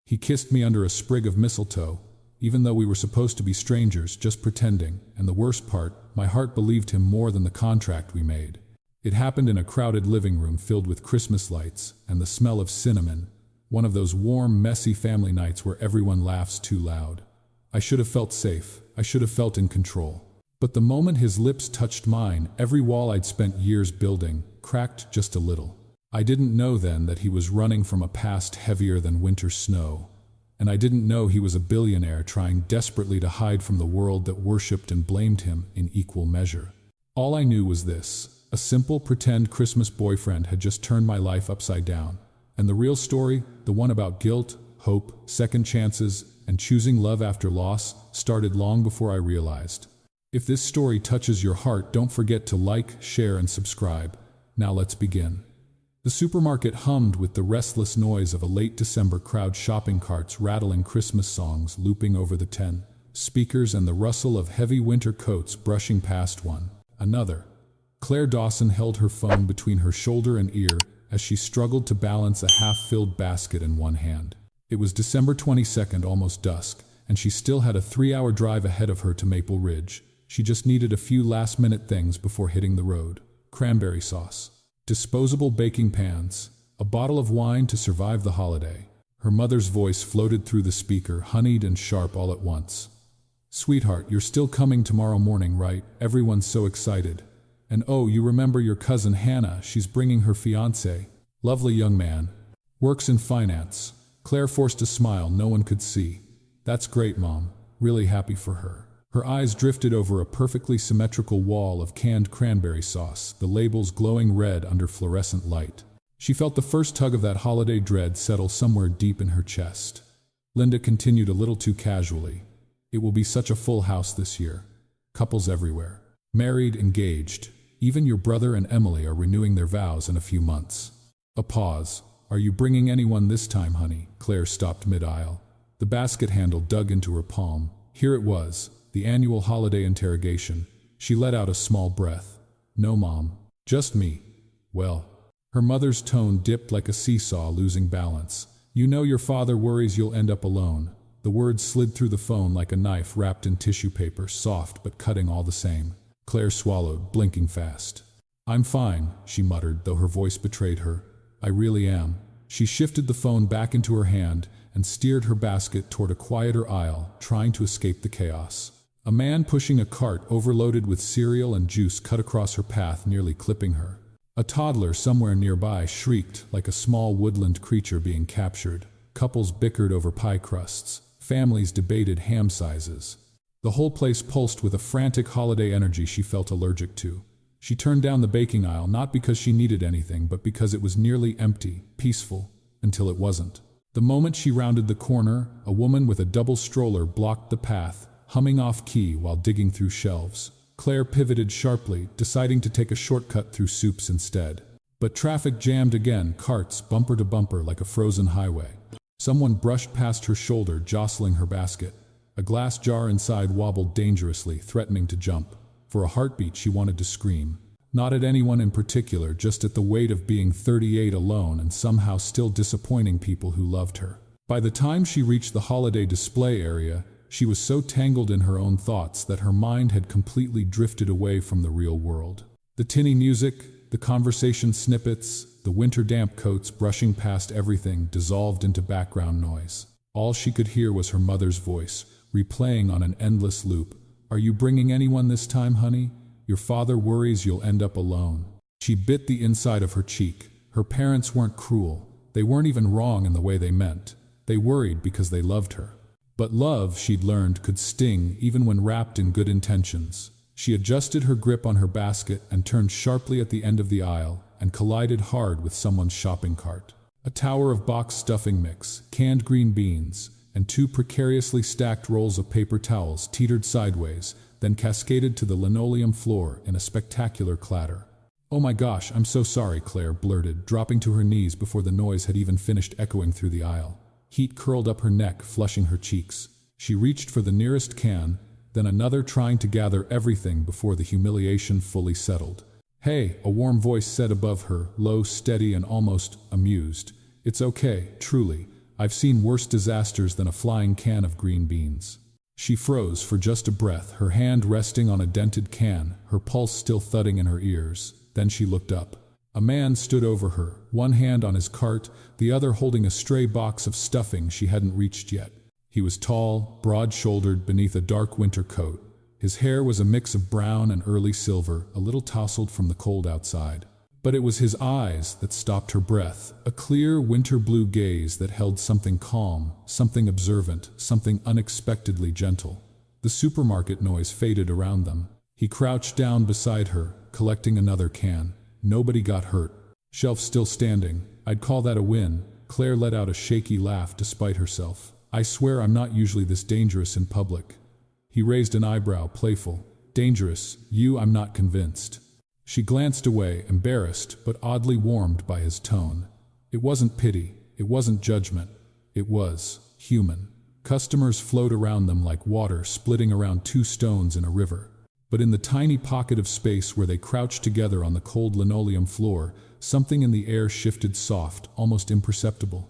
He kissed me under a sprig of mistletoe, even though we were supposed to be strangers, just pretending, and the worst part, my heart believed him more than the contract we made. It happened in a crowded living room filled with Christmas lights and the smell of cinnamon, one of those warm, messy family nights where everyone laughs too loud. I should have felt safe, I should have felt in control. But the moment his lips touched mine, every wall I'd spent years building cracked just a little. I didn't know then that he was running from a past heavier than winter snow. And I didn't know he was a billionaire trying desperately to hide from the world that worshipped and blamed him in equal measure. All I knew was this: a simple pretend Christmas boyfriend had just turned my life upside down. And the real story, the one about guilt, hope, second chances, and choosing love after loss, started long before I realized. If this story touches your heart, don't forget to like, share, and subscribe. Now let's begin. The supermarket hummed with the restless noise of a late December crowd, shopping carts rattling Christmas songs looping over the 10 speakers, and the rustle of heavy winter coats brushing past one another. Claire Dawson held her phone between her shoulder and ear as she struggled to balance a half-filled basket in one hand. It was December 22nd, almost dusk, and she still had a 3-hour drive ahead of her to Maple Ridge. She just needed a few last-minute things before hitting the road. Cranberry sauce, disposable baking pans, a bottle of wine to survive the holiday. Her mother's voice floated through the speaker, honeyed and sharp all at once. "Sweetheart, you're still coming tomorrow morning, right? Everyone's so excited. And oh, you remember your cousin Hannah, she's bringing her fiancé. Lovely young man. Works in finance." Claire forced a smile no one could see. "That's great, Mom. Really happy for her." Her eyes drifted over a perfectly symmetrical wall of canned cranberry sauce, the labels glowing red under fluorescent light. She felt the first tug of that holiday dread settle somewhere deep in her chest. Linda continued a little too casually. "It will be such a full house this year. Couples everywhere. Married, engaged. Even your brother and Emily are renewing their vows in a few months." A pause. "Are you bringing anyone this time, honey?" Claire stopped mid-aisle. The basket handle dug into her palm. Here it was, the annual holiday interrogation. She let out a small breath. "No, Mom. Just me." "Well." Her mother's tone dipped like a seesaw, losing balance. "You know your father worries you'll end up alone." The words slid through the phone like a knife wrapped in tissue paper, soft but cutting all the same. Claire swallowed, blinking fast. "I'm fine," she muttered, though her voice betrayed her. "I really am." She shifted the phone back into her hand and steered her basket toward a quieter aisle, trying to escape the chaos. A man pushing a cart overloaded with cereal and juice cut across her path, nearly clipping her. A toddler somewhere nearby shrieked like a small woodland creature being captured. Couples bickered over pie crusts. Families debated ham sizes. The whole place pulsed with a frantic holiday energy she felt allergic to. She turned down the baking aisle, not because she needed anything, but because it was nearly empty, peaceful, until it wasn't. The moment she rounded the corner, a woman with a double stroller blocked the path, humming off-key while digging through shelves. Claire pivoted sharply, deciding to take a shortcut through soups instead. But traffic jammed again, carts bumper to bumper like a frozen highway. Someone brushed past her shoulder, jostling her basket. A glass jar inside wobbled dangerously, threatening to jump. For a heartbeat, she wanted to scream. Not at anyone in particular, just at the weight of being 38 alone and somehow still disappointing people who loved her. By the time she reached the holiday display area, she was so tangled in her own thoughts that her mind had completely drifted away from the real world. The tinny music, the conversation snippets, the winter damp coats brushing past everything dissolved into background noise. All she could hear was her mother's voice, replaying on an endless loop. "Are you bringing anyone this time, honey? Your father worries you'll end up alone." She bit the inside of her cheek. Her parents weren't cruel. They weren't even wrong in the way they meant. They worried because they loved her. But love, she'd learned, could sting even when wrapped in good intentions. She adjusted her grip on her basket and turned sharply at the end of the aisle and collided hard with someone's shopping cart. A tower of box stuffing mix, canned green beans, and 2 precariously stacked rolls of paper towels teetered sideways, then cascaded to the linoleum floor in a spectacular clatter. "Oh my gosh, I'm so sorry," Claire blurted, dropping to her knees before the noise had even finished echoing through the aisle. Heat curled up her neck, flushing her cheeks. She reached for the nearest can, then another, trying to gather everything before the humiliation fully settled. "Hey," a warm voice said above her, low, steady, and almost amused. "It's okay, truly. I've seen worse disasters than a flying can of green beans." She froze for just a breath, her hand resting on a dented can, her pulse still thudding in her ears. Then she looked up. A man stood over her, one hand on his cart, the other holding a stray box of stuffing she hadn't reached yet. He was tall, broad-shouldered beneath a dark winter coat. His hair was a mix of brown and early silver, a little tousled from the cold outside. But it was his eyes that stopped her breath, a clear winter blue gaze that held something calm, something observant, something unexpectedly gentle. The supermarket noise faded around them. He crouched down beside her, collecting another can. Nobody got hurt. Shelf still standing. I'd call that a win. Claire let out a shaky laugh despite herself. "I swear I'm not usually this dangerous in public." He raised an eyebrow, playful. "Dangerous? You? I'm not convinced." She glanced away, embarrassed, but oddly warmed by his tone. It wasn't pity, it wasn't judgment, it was human. Customers flowed around them like water splitting around two stones in a river. But in the tiny pocket of space where they crouched together on the cold linoleum floor, something in the air shifted soft, almost imperceptible.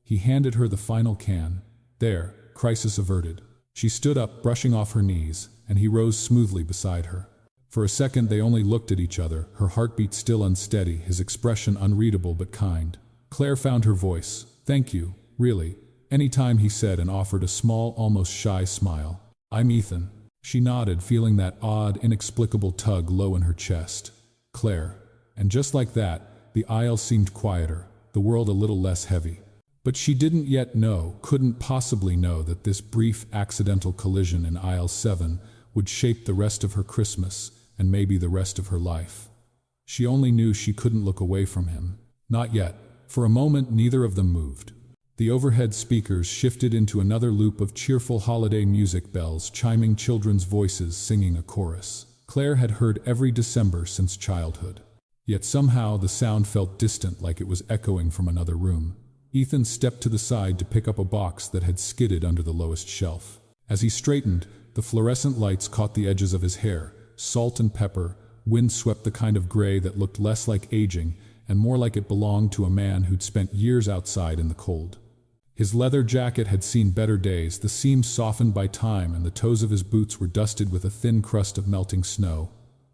He handed her the final can. There, crisis averted. She stood up, brushing off her knees, and he rose smoothly beside her. For a second they only looked at each other, her heartbeat still unsteady, his expression unreadable but kind. Claire found her voice. "Thank you, really." "Any time," he said, and offered a small, almost shy smile. "I'm Ethan." She nodded, feeling that odd, inexplicable tug low in her chest. "Claire." And just like that, the aisle seemed quieter, the world a little less heavy. But she didn't yet know, couldn't possibly know, that this brief, accidental collision in aisle 7 would shape the rest of her Christmas, and maybe the rest of her life. She only knew she couldn't look away from him. Not yet. For a moment neither of them moved. The overhead speakers shifted into another loop of cheerful holiday music, bells chiming, children's voices singing a chorus. Claire had heard every December since childhood. Yet somehow the sound felt distant, like it was echoing from another room. Ethan stepped to the side to pick up a box that had skidded under the lowest shelf. As he straightened, the fluorescent lights caught the edges of his hair. Salt and pepper, wind-swept, the kind of gray that looked less like aging and more like it belonged to a man who'd spent years outside in the cold. His leather jacket had seen better days, the seams softened by time, and the toes of his boots were dusted with a thin crust of melting snow.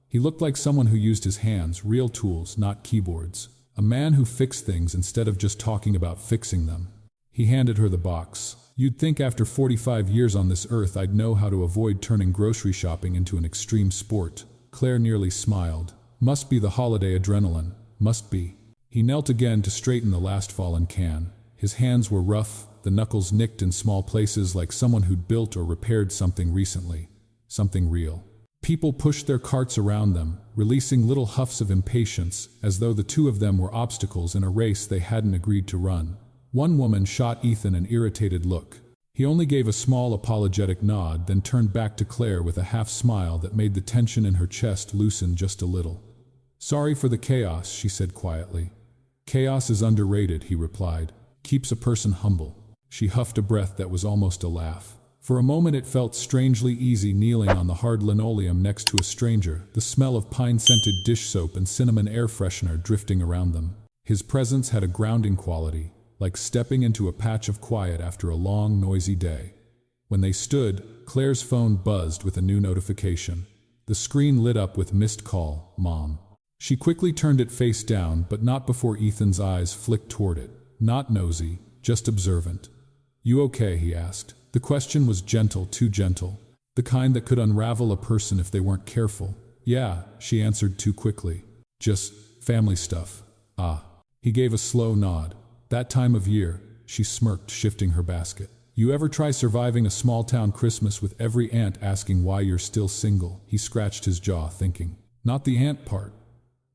He looked like someone who used his hands, real tools, not keyboards. A man who fixed things instead of just talking about fixing them. He handed her the box. "You'd think after 45 years on this earth I'd know how to avoid turning grocery shopping into an extreme sport." Claire nearly smiled. Must be the holiday adrenaline. Must be. He knelt again to straighten the last fallen can. His hands were rough, the knuckles nicked in small places, like someone who'd built or repaired something recently. Something real. People pushed their carts around them, releasing little huffs of impatience, as though the two of them were obstacles in a race they hadn't agreed to run. One woman shot Ethan an irritated look. He only gave a small apologetic nod, then turned back to Claire with a half-smile that made the tension in her chest loosen just a little. "Sorry for the chaos," she said quietly. "Chaos is underrated," he replied. "Keeps a person humble." She huffed a breath that was almost a laugh. For a moment it felt strangely easy kneeling on the hard linoleum next to a stranger, the smell of pine-scented dish soap and cinnamon air freshener drifting around them. His presence had a grounding quality, like stepping into a patch of quiet after a long, noisy day. When they stood, Claire's phone buzzed with a new notification. The screen lit up with missed call, Mom. She quickly turned it face down, but not before Ethan's eyes flicked toward it. Not nosy, just observant. "You okay?" he asked. The question was gentle, too gentle. The kind that could unravel a person if they weren't careful. "Yeah," she answered too quickly. "Just family stuff." "Ah." He gave a slow nod. "That time of year," she smirked, shifting her basket. "You ever try surviving a small-town Christmas with every aunt asking why you're still single?" He scratched his jaw, thinking. "Not the aunt part.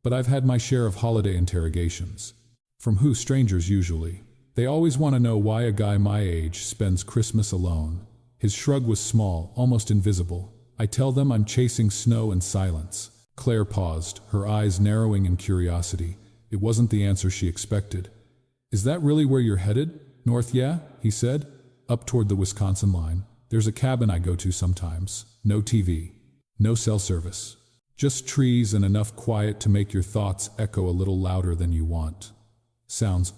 But I've had my share of holiday interrogations." "From who?" "Strangers, usually. They always want to know why a guy my age spends Christmas alone." His shrug was small, almost invisible. "I tell them I'm chasing snow and silence." Claire paused, her eyes narrowing in curiosity. It wasn't the answer she expected. "Is that really where you're headed?" "North, yeah," he said. "Up toward the Wisconsin line. There's a cabin I go to sometimes. No TV. No cell service. Just trees and enough quiet to make your thoughts echo a little louder than you want. Sounds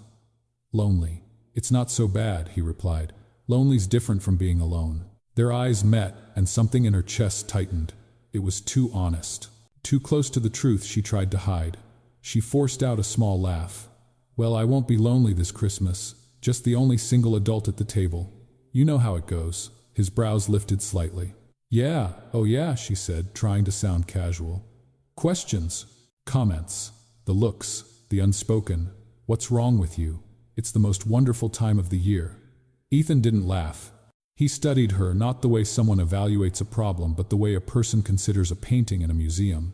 lonely." "It's not so bad," he replied. "Lonely's different from being alone." Their eyes met, and something in her chest tightened. It was too honest. Too close to the truth she tried to hide. She forced out a small laugh. "Well, I won't be lonely this Christmas, just the only single adult at the table. You know how it goes." His brows lifted slightly. "Yeah, oh yeah," she said, trying to sound casual. "Questions? Comments? The looks, the unspoken. What's wrong with you? It's the most wonderful time of the year." Ethan didn't laugh. He studied her, not the way someone evaluates a problem, but the way a person considers a painting in a museum.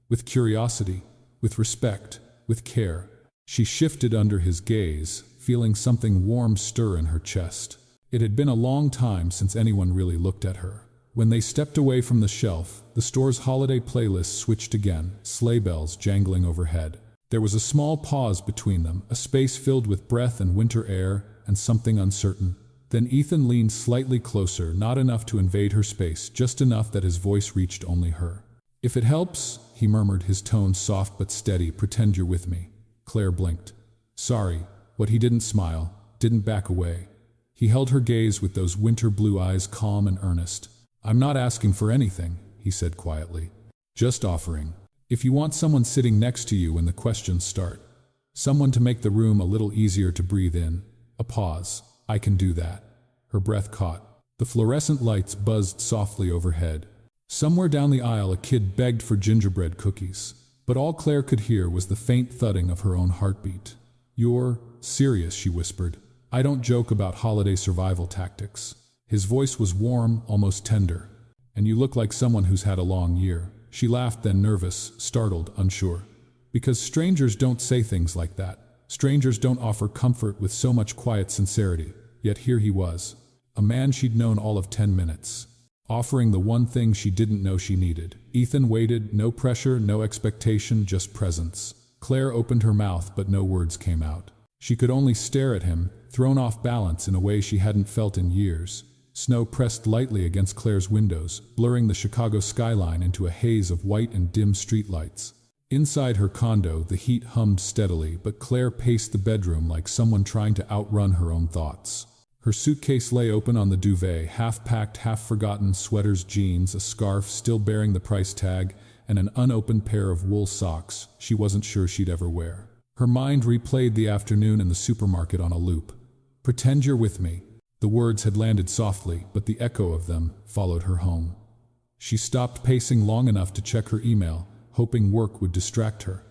With curiosity, with respect, with care. She shifted under his gaze, feeling something warm stir in her chest. It had been a long time since anyone really looked at her. When they stepped away from the shelf, the store's holiday playlist switched again, sleigh bells jangling overhead. There was a small pause between them, a space filled with breath and winter air, and something uncertain. Then Ethan leaned slightly closer, not enough to invade her space, just enough that his voice reached only her. "If it helps," he murmured, his tone soft but steady, "pretend you're with me." Claire blinked. "Sorry." What he didn't smile, didn't back away. He held her gaze with those winter blue eyes, calm and earnest. "I'm not asking for anything," he said quietly. "Just offering. If you want someone sitting next to you when the questions start. Someone to make the room a little easier to breathe in. A pause. I can do that." Her breath caught. The fluorescent lights buzzed softly overhead. Somewhere down the aisle a kid begged for gingerbread cookies. But all Claire could hear was the faint thudding of her own heartbeat. "You're serious," she whispered. "I don't joke about holiday survival tactics." His voice was warm, almost tender. "And you look like someone who's had a long year." She laughed, then nervous, startled, unsure. Because strangers don't say things like that. Strangers don't offer comfort with so much quiet sincerity. Yet here he was, a man she'd known all of 10 minutes, offering the one thing she didn't know she needed. Ethan waited, no pressure, no expectation, just presence. Claire opened her mouth, but no words came out. She could only stare at him, thrown off balance in a way she hadn't felt in years. Snow pressed lightly against Claire's windows, blurring the Chicago skyline into a haze of white and dim streetlights. Inside her condo, the heat hummed steadily, but Claire paced the bedroom like someone trying to outrun her own thoughts. Her suitcase lay open on the duvet, half-packed, half-forgotten sweaters, jeans, a scarf still bearing the price tag, and an unopened pair of wool socks she wasn't sure she'd ever wear. Her mind replayed the afternoon in the supermarket on a loop. "Pretend you're with me." The words had landed softly, but the echo of them followed her home. She stopped pacing long enough to check her email, hoping work would distract her.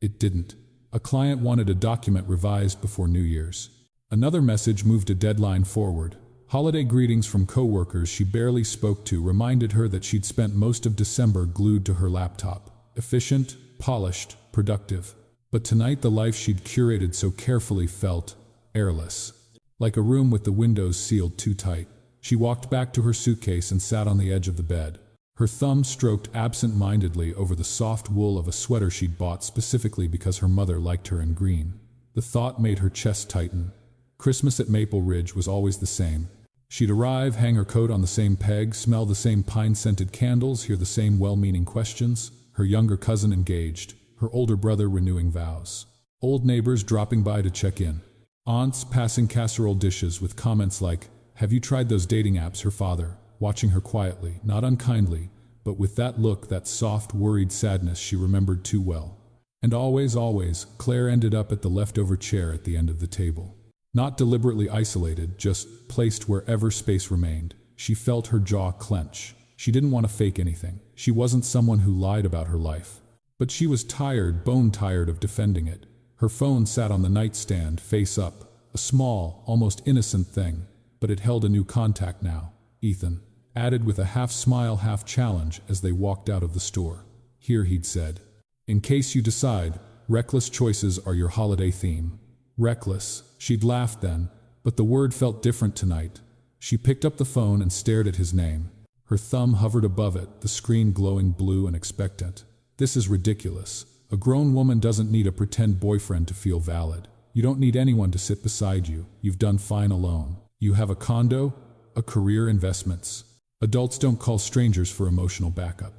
It didn't. A client wanted a document revised before New Year's. Another message moved a deadline forward. Holiday greetings from coworkers she barely spoke to reminded her that she'd spent most of December glued to her laptop. Efficient, polished, productive. But tonight the life she'd curated so carefully felt airless. Like a room with the windows sealed too tight. She walked back to her suitcase and sat on the edge of the bed. Her thumb stroked absent-mindedly over the soft wool of a sweater she'd bought specifically because her mother liked her in green. The thought made her chest tighten. Christmas at Maple Ridge was always the same. She'd arrive, hang her coat on the same peg, smell the same pine-scented candles, hear the same well-meaning questions. Her younger cousin engaged, her older brother renewing vows. Old neighbors dropping by to check in. Aunts passing casserole dishes with comments like, "Have you tried those dating apps?" Her father, watching her quietly, not unkindly, but with that look, that soft, worried sadness she remembered too well. And always, Claire ended up at the leftover chair at the end of the table. Not deliberately isolated, just placed wherever space remained. She felt her jaw clench. She didn't want to fake anything. She wasn't someone who lied about her life. But she was tired, bone-tired of defending it. Her phone sat on the nightstand, face up. A small, almost innocent thing. But it held a new contact now. Ethan. Added with a half-smile, half-challenge as they walked out of the store. "Here," he'd said. "In case you decide, reckless choices are your holiday theme." Reckless. She'd laughed then, but the word felt different tonight. She picked up the phone and stared at his name. Her thumb hovered above it, the screen glowing blue and expectant. This is ridiculous. A grown woman doesn't need a pretend boyfriend to feel valid. You don't need anyone to sit beside you. You've done fine alone. You have a condo, a career, investments. Adults don't call strangers for emotional backup.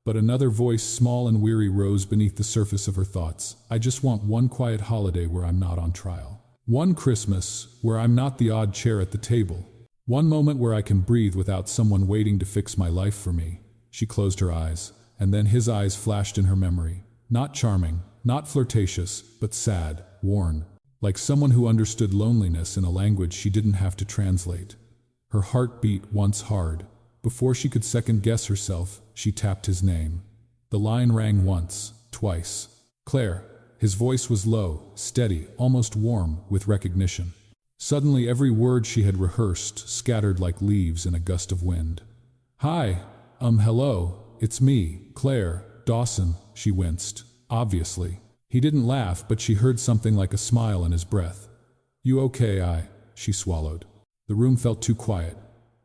But another voice, small and weary, rose beneath the surface of her thoughts. "I just want one quiet holiday where I'm not on trial." One Christmas where I'm not the odd chair at the table. One moment where I can breathe without someone waiting to fix my life for me. She closed her eyes, and then his eyes flashed in her memory. Not charming, not flirtatious, but sad, worn, like someone who understood loneliness in a language she didn't have to translate. Her heart beat once hard. Before she could second-guess herself, she tapped his name. The line rang once, twice. Claire. His voice was low, steady, almost warm with recognition. Suddenly every word she had rehearsed scattered like leaves in a gust of wind. Hi, hello, it's me, Claire, Dawson, she winced. Obviously. He didn't laugh, but she heard something like a smile in his breath. You okay? She swallowed. The room felt too quiet.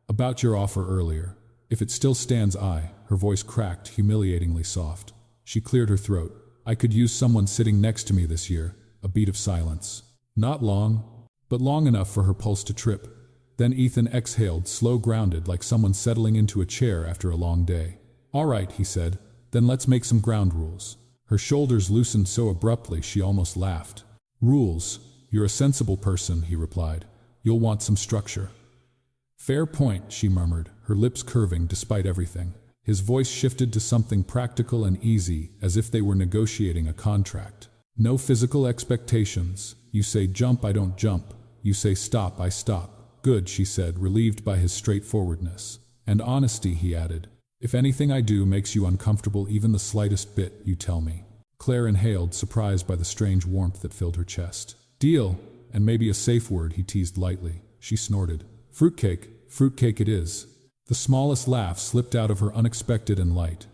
About your offer earlier. If it still stands, her voice cracked, humiliatingly soft. She cleared her throat. I could use someone sitting next to me this year. A beat of silence. Not long, but long enough for her pulse to trip. Then Ethan exhaled, slow, grounded, like someone settling into a chair after a long day. All right, he said. Then let's make some ground rules. Her shoulders loosened so abruptly she almost laughed. Rules? You're a sensible person, he replied. You'll want some structure. Fair point, she murmured, her lips curving despite everything. His voice shifted to something practical and easy, as if they were negotiating a contract. No physical expectations. You say jump, I don't jump. You say stop, I stop. Good, she said, relieved by his straightforwardness. And honesty, he added. If anything I do makes you uncomfortable even the slightest bit, you tell me. Claire inhaled, surprised by the strange warmth that filled her chest. Deal, and maybe a safe word, he teased lightly. She snorted. Fruitcake it is. The smallest laugh slipped out of her, unexpected and light.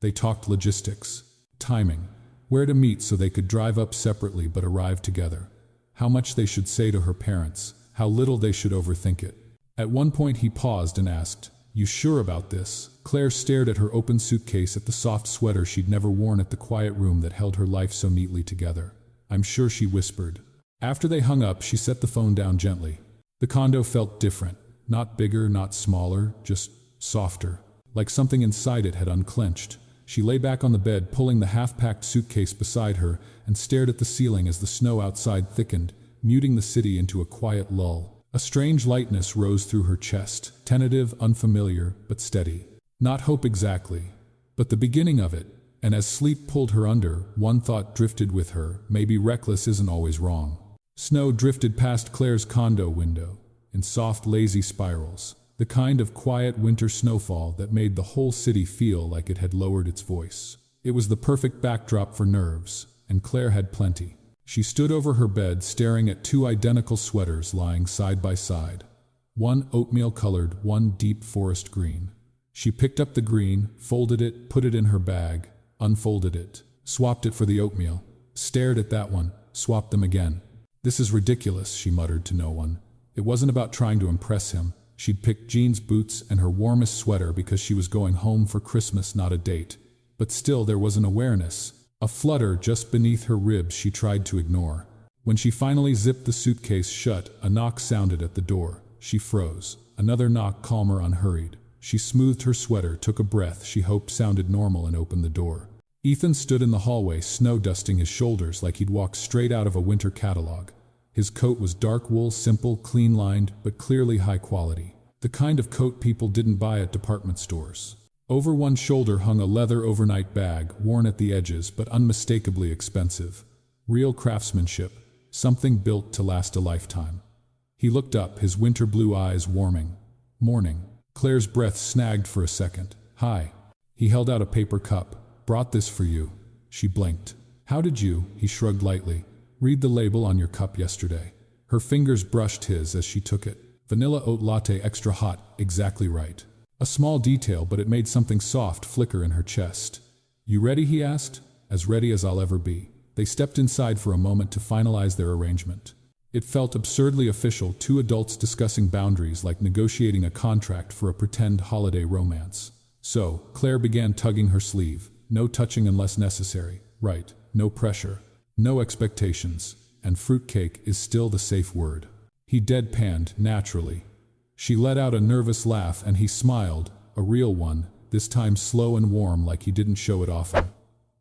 They talked logistics, timing, where to meet so they could drive up separately but arrive together, how much they should say to her parents, how little they should overthink it. At one point he paused and asked, You sure about this? Claire stared at her open suitcase, at the soft sweater she'd never worn, at the quiet room that held her life so neatly together. I'm sure, she whispered. After they hung up, she set the phone down gently. The condo felt different. Not bigger, not smaller, just softer. Like something inside it had unclenched. She lay back on the bed, pulling the half-packed suitcase beside her, and stared at the ceiling as the snow outside thickened, muting the city into a quiet lull. A strange lightness rose through her chest, tentative, unfamiliar, but steady. Not hope exactly, but the beginning of it. And as sleep pulled her under, one thought drifted with her, maybe reckless isn't always wrong. Snow drifted past Claire's condo window, in soft, lazy spirals, the kind of quiet winter snowfall that made the whole city feel like it had lowered its voice. It was the perfect backdrop for nerves, and Claire had plenty. She stood over her bed, staring at two identical sweaters lying side by side. One oatmeal-colored, one deep forest green. She picked up the green, folded it, put it in her bag, unfolded it, swapped it for the oatmeal, stared at that one, swapped them again. This is ridiculous, she muttered to no one. It wasn't about trying to impress him. She'd picked jeans, boots, and her warmest sweater because she was going home for Christmas, not a date. But still there was an awareness, a flutter just beneath her ribs she tried to ignore. When she finally zipped the suitcase shut, a knock sounded at the door. She froze. Another knock, calmer, unhurried. She smoothed her sweater, took a breath she hoped sounded normal, and opened the door. Ethan stood in the hallway, snow dusting his shoulders like he'd walked straight out of a winter catalog. His coat was dark wool, simple, clean-lined, but clearly high quality. The kind of coat people didn't buy at department stores. Over one shoulder hung a leather overnight bag, worn at the edges but unmistakably expensive. Real craftsmanship, something built to last a lifetime. He looked up, his winter blue eyes warming. Morning. Claire's breath snagged for a second. Hi. He held out a paper cup. Brought this for you. She blinked. How did you? He shrugged lightly. Read the label on your cup yesterday. Her fingers brushed his as she took it. Vanilla oat latte, extra hot, exactly right. A small detail, but it made something soft flicker in her chest. You ready? He asked. As ready as I'll ever be. They stepped inside for a moment to finalize their arrangement. It felt absurdly official, two adults discussing boundaries like negotiating a contract for a pretend holiday romance. So, Claire began tugging her sleeve. No touching unless necessary. Right. No pressure. No expectations. And fruitcake is still the safe word. He deadpanned, naturally. She let out a nervous laugh and he smiled, a real one, this time slow and warm like he didn't show it often.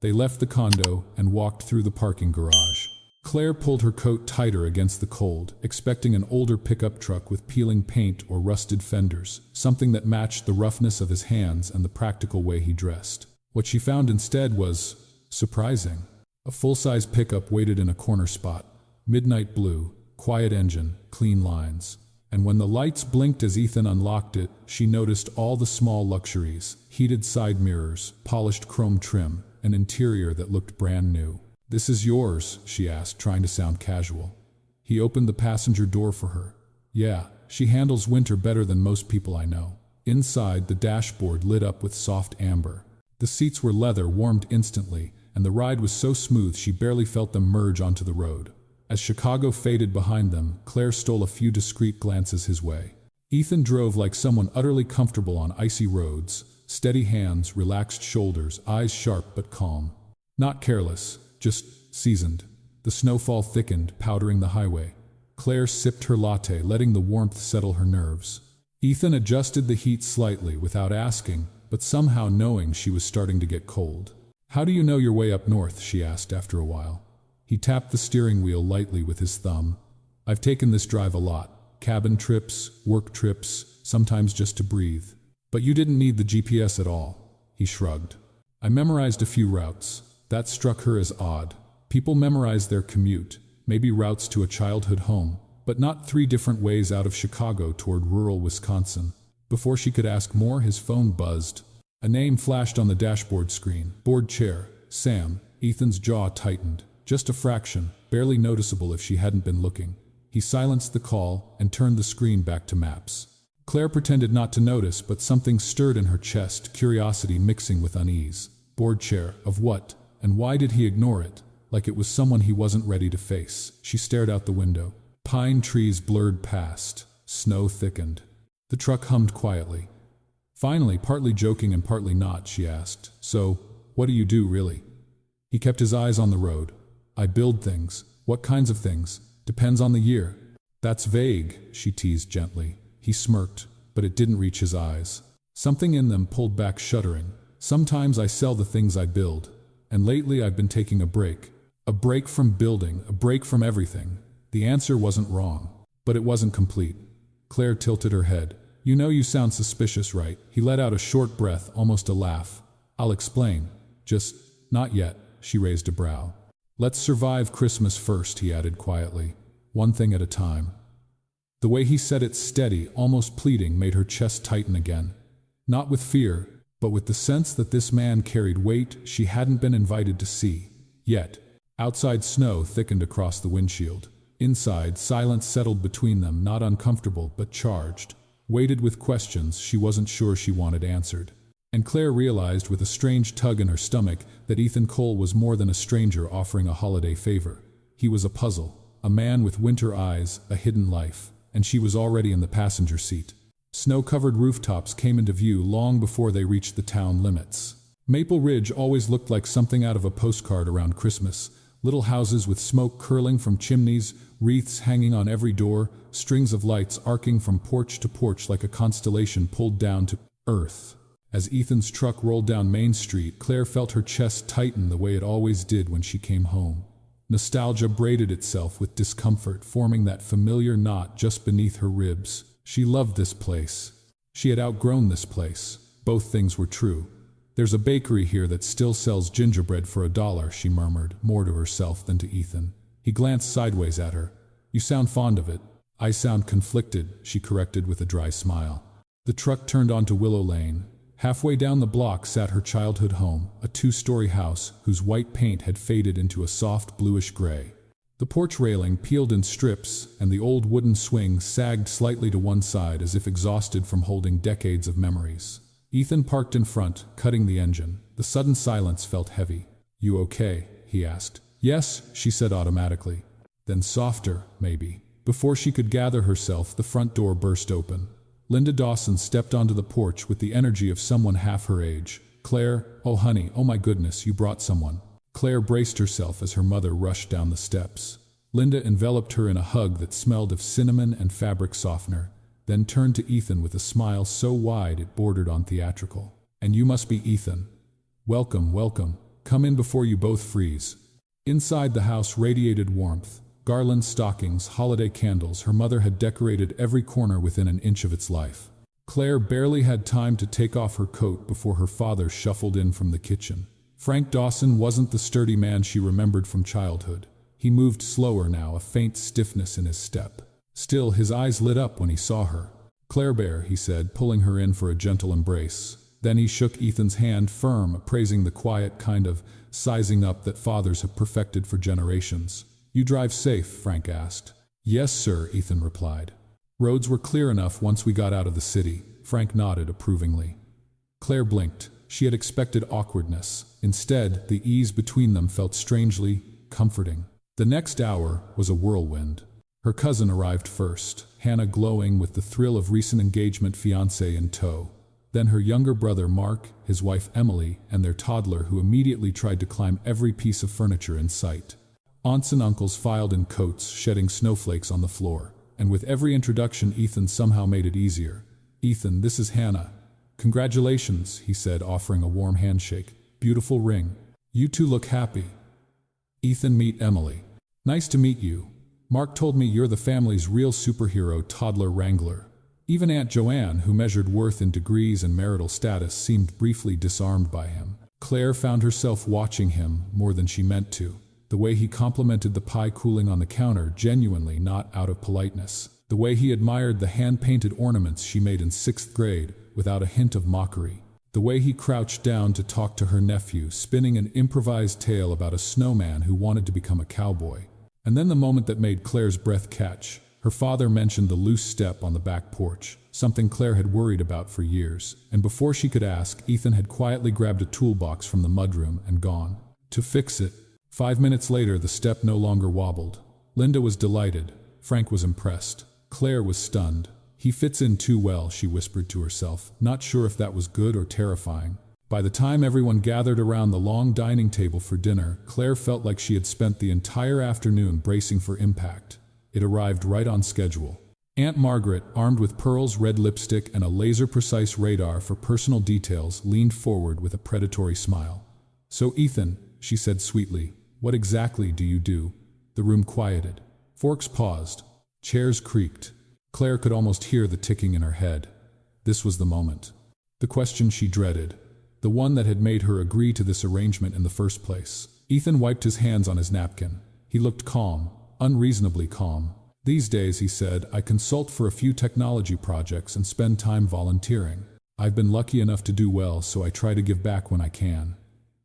They left the condo and walked through the parking garage. Claire pulled her coat tighter against the cold, expecting an older pickup truck with peeling paint or rusted fenders, something that matched the roughness of his hands and the practical way he dressed. What she found instead was surprising. A full-size pickup waited in a corner spot, midnight blue, quiet engine, clean lines. And when the lights blinked as Ethan unlocked it, she noticed all the small luxuries: heated side mirrors, polished chrome trim, an interior that looked brand new. "This is yours?" she asked, trying to sound casual. He opened the passenger door for her. "Yeah, she handles winter better than most people I know." Inside, the dashboard lit up with soft amber. The seats were leather, warmed instantly, and the ride was so smooth she barely felt them merge onto the road. As Chicago faded behind them, Claire stole a few discreet glances his way. Ethan drove like someone utterly comfortable on icy roads, steady hands, relaxed shoulders, eyes sharp but calm. Not careless, just seasoned. The snowfall thickened, powdering the highway. Claire sipped her latte, letting the warmth settle her nerves. Ethan adjusted the heat slightly without asking, but somehow knowing she was starting to get cold. "How do you know your way up north?" she asked after a while. He tapped the steering wheel lightly with his thumb. "I've taken this drive a lot. Cabin trips, work trips, sometimes just to breathe. But you didn't need the GPS at all." He shrugged. "I memorized a few routes." That struck her as odd. People memorize their commute, maybe routes to a childhood home, but not 3 different ways out of Chicago toward rural Wisconsin. Before she could ask more, his phone buzzed. A name flashed on the dashboard screen. Board chair, Sam. Ethan's jaw tightened. Just a fraction, barely noticeable if she hadn't been looking. He silenced the call and turned the screen back to maps. Claire pretended not to notice, but something stirred in her chest, curiosity mixing with unease. Board chair, of what? And why did he ignore it? Like it was someone he wasn't ready to face. She stared out the window. Pine trees blurred past. Snow thickened. The truck hummed quietly. Finally, partly joking and partly not, she asked, "So, what do you do, really?" He kept his eyes on the road. "I build things." "What kinds of things?" "Depends on the year." "That's vague," she teased gently. He smirked, but it didn't reach his eyes. Something in them pulled back, shuddering. "Sometimes I sell the things I build. And lately I've been taking a break. A break from building, a break from everything." The answer wasn't wrong, but it wasn't complete. Claire tilted her head. "You know, you sound suspicious, right?" He let out a short breath, almost a laugh. "I'll explain. Just, not yet." She raised a brow. "Let's survive Christmas first," he added quietly. "One thing at a time." The way he said it, steady, almost pleading, made her chest tighten again. Not with fear, but with the sense that this man carried weight she hadn't been invited to see yet. Outside, snow thickened across the windshield. Inside, silence settled between them, not uncomfortable but charged, weighted with questions she wasn't sure she wanted answered. And Claire realized with a strange tug in her stomach that Ethan Cole was more than a stranger offering a holiday favor. He was a puzzle, a man with winter eyes, a hidden life, and she was already in the passenger seat. Snow-covered rooftops came into view long before they reached the town limits. Maple Ridge always looked like something out of a postcard around Christmas. Little houses with smoke curling from chimneys, wreaths hanging on every door, strings of lights arcing from porch to porch like a constellation pulled down to earth. As Ethan's truck rolled down Main Street, Claire felt her chest tighten the way it always did when she came home. Nostalgia braided itself with discomfort, forming that familiar knot just beneath her ribs. She loved this place. She had outgrown this place. Both things were true. "There's a bakery here that still sells gingerbread for $1, she murmured, more to herself than to Ethan. He glanced sideways at her. "You sound fond of it." "I sound conflicted," she corrected with a dry smile. The truck turned onto Willow Lane. Halfway down the block sat her childhood home, a 2-story house whose white paint had faded into a soft bluish gray. The porch railing peeled in strips, and the old wooden swing sagged slightly to one side as if exhausted from holding decades of memories. Ethan parked in front, cutting the engine. The sudden silence felt heavy. "You okay?" he asked. "Yes," she said automatically. Then softer, maybe. Before she could gather herself, the front door burst open. Linda Dawson stepped onto the porch with the energy of someone half her age. "Claire, oh honey, oh my goodness, you brought someone." Claire braced herself as her mother rushed down the steps. Linda enveloped her in a hug that smelled of cinnamon and fabric softener, then turned to Ethan with a smile so wide it bordered on theatrical. "And you must be Ethan. Welcome, welcome. Come in before you both freeze." Inside, the house radiated warmth. Garlands, stockings, holiday candles. Her mother had decorated every corner within an inch of its life. Claire barely had time to take off her coat before her father shuffled in from the kitchen. Frank Dawson wasn't the sturdy man she remembered from childhood. He moved slower now, a faint stiffness in his step. Still, his eyes lit up when he saw her. "Claire Bear," he said, pulling her in for a gentle embrace. Then he shook Ethan's hand firm, praising the quiet kind of sizing up that fathers have perfected for generations. "You drive safe?" Frank asked. "Yes, sir," Ethan replied. "Roads were clear enough once we got out of the city." Frank nodded approvingly. Claire blinked. She had expected awkwardness. Instead, the ease between them felt strangely comforting. The next hour was a whirlwind. Her cousin arrived first, Hannah glowing with the thrill of recent engagement, fiancé in tow. Then her younger brother Mark, his wife Emily, and their toddler, who immediately tried to climb every piece of furniture in sight. Aunts and uncles filed in coats, shedding snowflakes on the floor. And with every introduction, Ethan somehow made it easier. "Ethan, this is Hannah." "Congratulations," he said, offering a warm handshake. "Beautiful ring. You two look happy." "Ethan, meet Emily." "Nice to meet you. Mark told me you're the family's real superhero toddler wrangler." Even Aunt Joanne, who measured worth in degrees and marital status, seemed briefly disarmed by him. Claire found herself watching him more than she meant to. The way he complimented the pie cooling on the counter, genuinely, not out of politeness. The way he admired the hand-painted ornaments she made in 6th grade, without a hint of mockery. The way he crouched down to talk to her nephew, spinning an improvised tale about a snowman who wanted to become a cowboy. And then the moment that made Claire's breath catch. Her father mentioned the loose step on the back porch, something Claire had worried about for years. And before she could ask, Ethan had quietly grabbed a toolbox from the mudroom and gone to fix it. 5 minutes later, the step no longer wobbled. Linda was delighted. Frank was impressed. Claire was stunned. "He fits in too well," she whispered to herself, not sure if that was good or terrifying. By the time everyone gathered around the long dining table for dinner, Claire felt like she had spent the entire afternoon bracing for impact. It arrived right on schedule. Aunt Margaret, armed with pearls, red lipstick, and a laser-precise radar for personal details, leaned forward with a predatory smile. "So, Ethan," she said sweetly, "what exactly do you do?" The room quieted. Forks paused. Chairs creaked. Claire could almost hear the ticking in her head. This was the moment. The question she dreaded. The one that had made her agree to this arrangement in the first place. Ethan wiped his hands on his napkin. He looked calm, unreasonably calm. "These days," he said, "I consult for a few technology projects and spend time volunteering. I've been lucky enough to do well, so I try to give back when I can."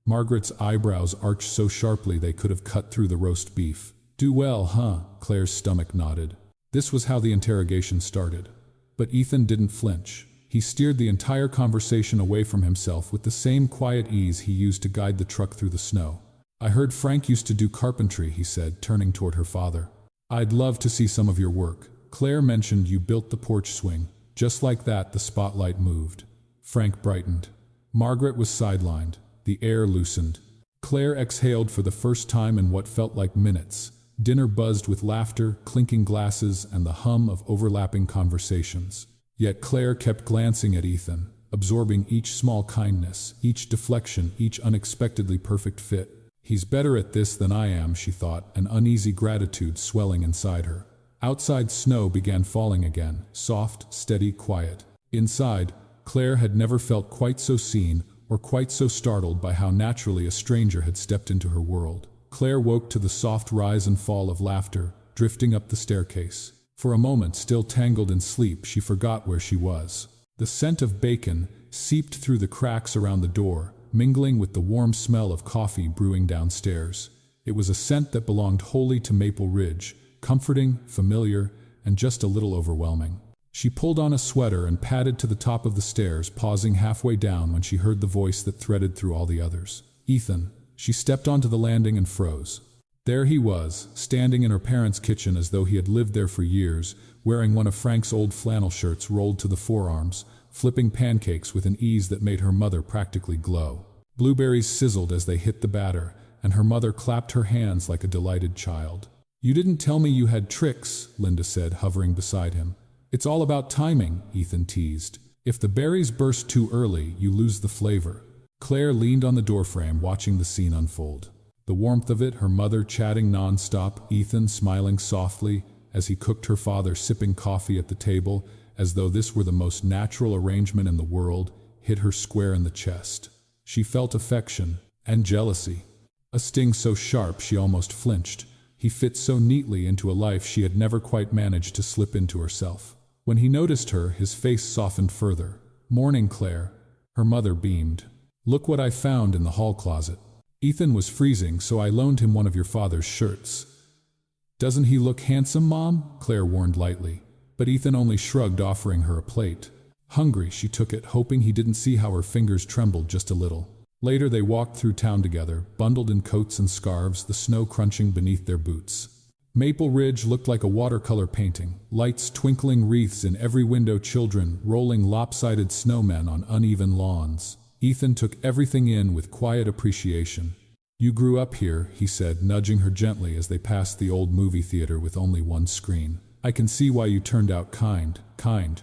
Margaret's eyebrows arched so sharply they could have cut through the roast beef. "Do well, huh?" Claire's stomach nodded. This was how the interrogation started. But Ethan didn't flinch. He steered the entire conversation away from himself with the same quiet ease he used to guide the truck through the snow. "I heard Frank used to do carpentry," he said, turning toward her father. "I'd love to see some of your work. Claire mentioned you built the porch swing." Just like that, the spotlight moved. Frank brightened. Margaret was sidelined. The air loosened. Claire exhaled for the first time in what felt like minutes. Dinner buzzed with laughter, clinking glasses, and the hum of overlapping conversations. Yet Claire kept glancing at Ethan, absorbing each small kindness, each deflection, each unexpectedly perfect fit. "He's better at this than I am," she thought, an uneasy gratitude swelling inside her. Outside, snow began falling again, soft, steady, quiet. Inside, Claire had never felt quite so seen or quite so startled by how naturally a stranger had stepped into her world. Claire woke to the soft rise and fall of laughter, drifting up the staircase. For a moment, still tangled in sleep, she forgot where she was. The scent of bacon seeped through the cracks around the door, mingling with the warm smell of coffee brewing downstairs. It was a scent that belonged wholly to Maple Ridge, comforting, familiar, and just a little overwhelming. She pulled on a sweater and padded to the top of the stairs, pausing halfway down when she heard the voice that threaded through all the others. "Ethan." She stepped onto the landing and froze. There he was, standing in her parents' kitchen as though he had lived there for years, wearing one of Frank's old flannel shirts rolled to the forearms, flipping pancakes with an ease that made her mother practically glow. Blueberries sizzled as they hit the batter, and her mother clapped her hands like a delighted child. "You didn't tell me you had tricks," Linda said, hovering beside him. "It's all about timing," Ethan teased. "If the berries burst too early, you lose the flavor." Claire leaned on the doorframe, watching the scene unfold. The warmth of it, her mother chatting non-stop, Ethan smiling softly as he cooked, her father sipping coffee at the table, as though this were the most natural arrangement in the world, hit her square in the chest. She felt affection and jealousy, a sting so sharp she almost flinched. He fit so neatly into a life she had never quite managed to slip into herself. When he noticed her, his face softened further. "Morning, Claire." Her mother beamed. "Look what I found in the hall closet." Ethan was freezing, so I loaned him one of your father's shirts. "Doesn't he look handsome, Mom?" Claire warned lightly. But Ethan only shrugged, offering her a plate. Hungry, she took it, hoping he didn't see how her fingers trembled just a little. Later they walked through town together, bundled in coats and scarves, the snow crunching beneath their boots. Maple Ridge looked like a watercolor painting, lights twinkling, wreaths in every window, children rolling lopsided snowmen on uneven lawns. Ethan took everything in with quiet appreciation. "You grew up here," he said, nudging her gently as they passed the old movie theater with only one screen. "I can see why you turned out kind,"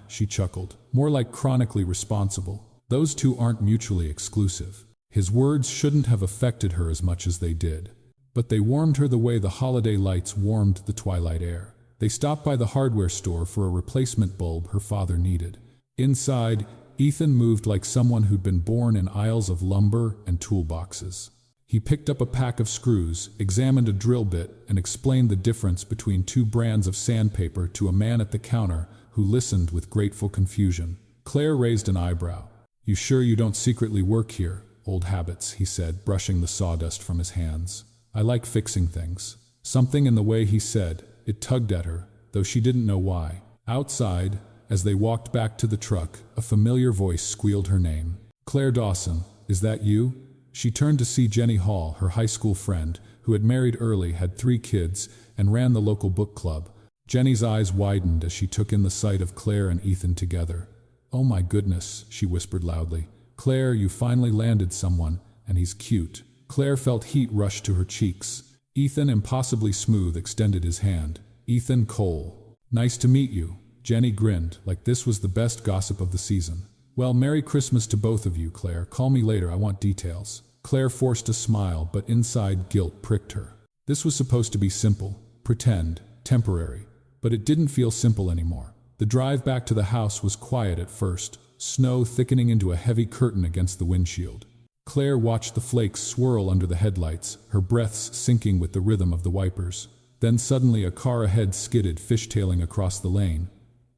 she chuckled. "More like chronically responsible. Those two aren't mutually exclusive." His words shouldn't have affected her as much as they did. But they warmed her the way the holiday lights warmed the twilight air. They stopped by the hardware store for a replacement bulb her father needed. Inside, Ethan moved like someone who'd been born in aisles of lumber and toolboxes. He picked up a pack of screws, examined a drill bit, and explained the difference between two brands of sandpaper to a man at the counter who listened with grateful confusion. Claire raised an eyebrow. "You sure you don't secretly work here?" "Old habits," he said, brushing the sawdust from his hands. "I like fixing things." Something in the way he said it tugged at her, though she didn't know why. Outside, as they walked back to the truck, a familiar voice squealed her name. "Claire Dawson, is that you?" She turned to see Jenny Hall, her high school friend, who had married early, had 3 kids, and ran the local book club. Jenny's eyes widened as she took in the sight of Claire and Ethan together. "Oh my goodness," she whispered loudly. "Claire, you finally landed someone, and he's cute." Claire felt heat rush to her cheeks. Ethan, impossibly smooth, extended his hand. "Ethan Cole. Nice to meet you." Jenny grinned, like this was the best gossip of the season. "Well, Merry Christmas to both of you, Claire. Call me later, I want details." Claire forced a smile, but inside guilt pricked her. This was supposed to be simple, pretend, temporary, but it didn't feel simple anymore. The drive back to the house was quiet at first, snow thickening into a heavy curtain against the windshield. Claire watched the flakes swirl under the headlights, her breaths syncing with the rhythm of the wipers. Then suddenly a car ahead skidded, fishtailing across the lane.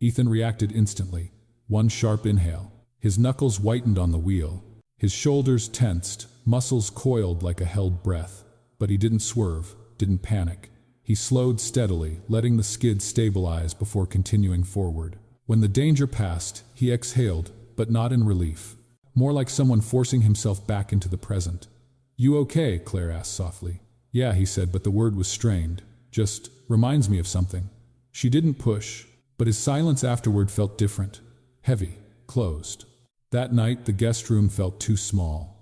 Ethan reacted instantly. One sharp inhale. His knuckles whitened on the wheel. His shoulders tensed, muscles coiled like a held breath. But he didn't swerve, didn't panic. He slowed steadily, letting the skid stabilize before continuing forward. When the danger passed, he exhaled, but not in relief. More like someone forcing himself back into the present. "You okay?" Claire asked softly. "Yeah," he said, but the word was strained. "Just reminds me of something." She didn't push, but his silence afterward felt different. Heavy, closed. That night, the guest room felt too small.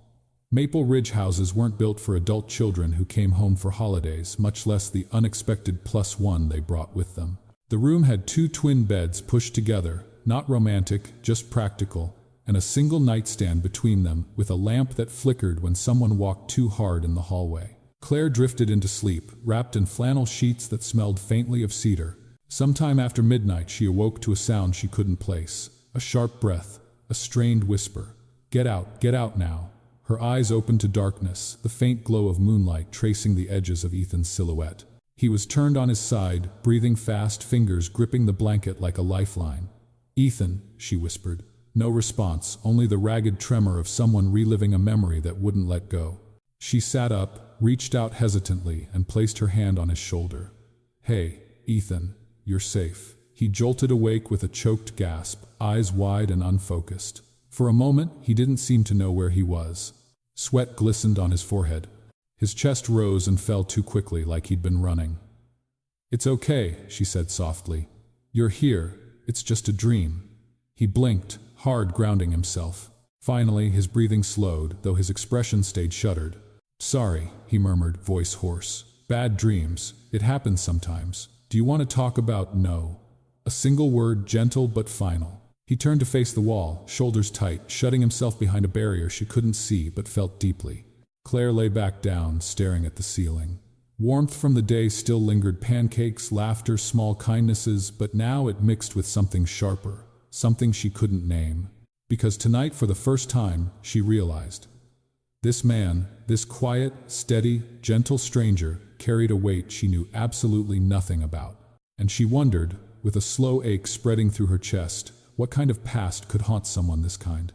Maple Ridge houses weren't built for adult children who came home for holidays, much less the unexpected +1 they brought with them. The room had 2 twin beds pushed together, not romantic, just practical, and a single nightstand between them, with a lamp that flickered when someone walked too hard in the hallway. Claire drifted into sleep, wrapped in flannel sheets that smelled faintly of cedar. Sometime after midnight, she awoke to a sound she couldn't place. A sharp breath, a strained whisper. Get out now." Her eyes opened to darkness, the faint glow of moonlight tracing the edges of Ethan's silhouette. He was turned on his side, breathing fast, fingers gripping the blanket like a lifeline. "Ethan," she whispered. No response, only the ragged tremor of someone reliving a memory that wouldn't let go. She sat up, reached out hesitantly, and placed her hand on his shoulder. "Hey, Ethan, you're safe." He jolted awake with a choked gasp, eyes wide and unfocused. For a moment, he didn't seem to know where he was. Sweat glistened on his forehead. His chest rose and fell too quickly, like he'd been running. "It's okay," she said softly. "You're here. It's just a dream." He blinked, hard, grounding himself. Finally, his breathing slowed, though his expression stayed shuttered. "Sorry," he murmured, voice hoarse. "Bad dreams. It happens sometimes. Do you want to talk about—" "No." A single word, gentle but final. He turned to face the wall, shoulders tight, shutting himself behind a barrier she couldn't see but felt deeply. Claire lay back down, staring at the ceiling. Warmth from the day still lingered, pancakes, laughter, small kindnesses, but now it mixed with something sharper, something she couldn't name. Because tonight, for the first time, she realized. This man, this quiet, steady, gentle stranger, carried a weight she knew absolutely nothing about. And she wondered, with a slow ache spreading through her chest, what kind of past could haunt someone this kind.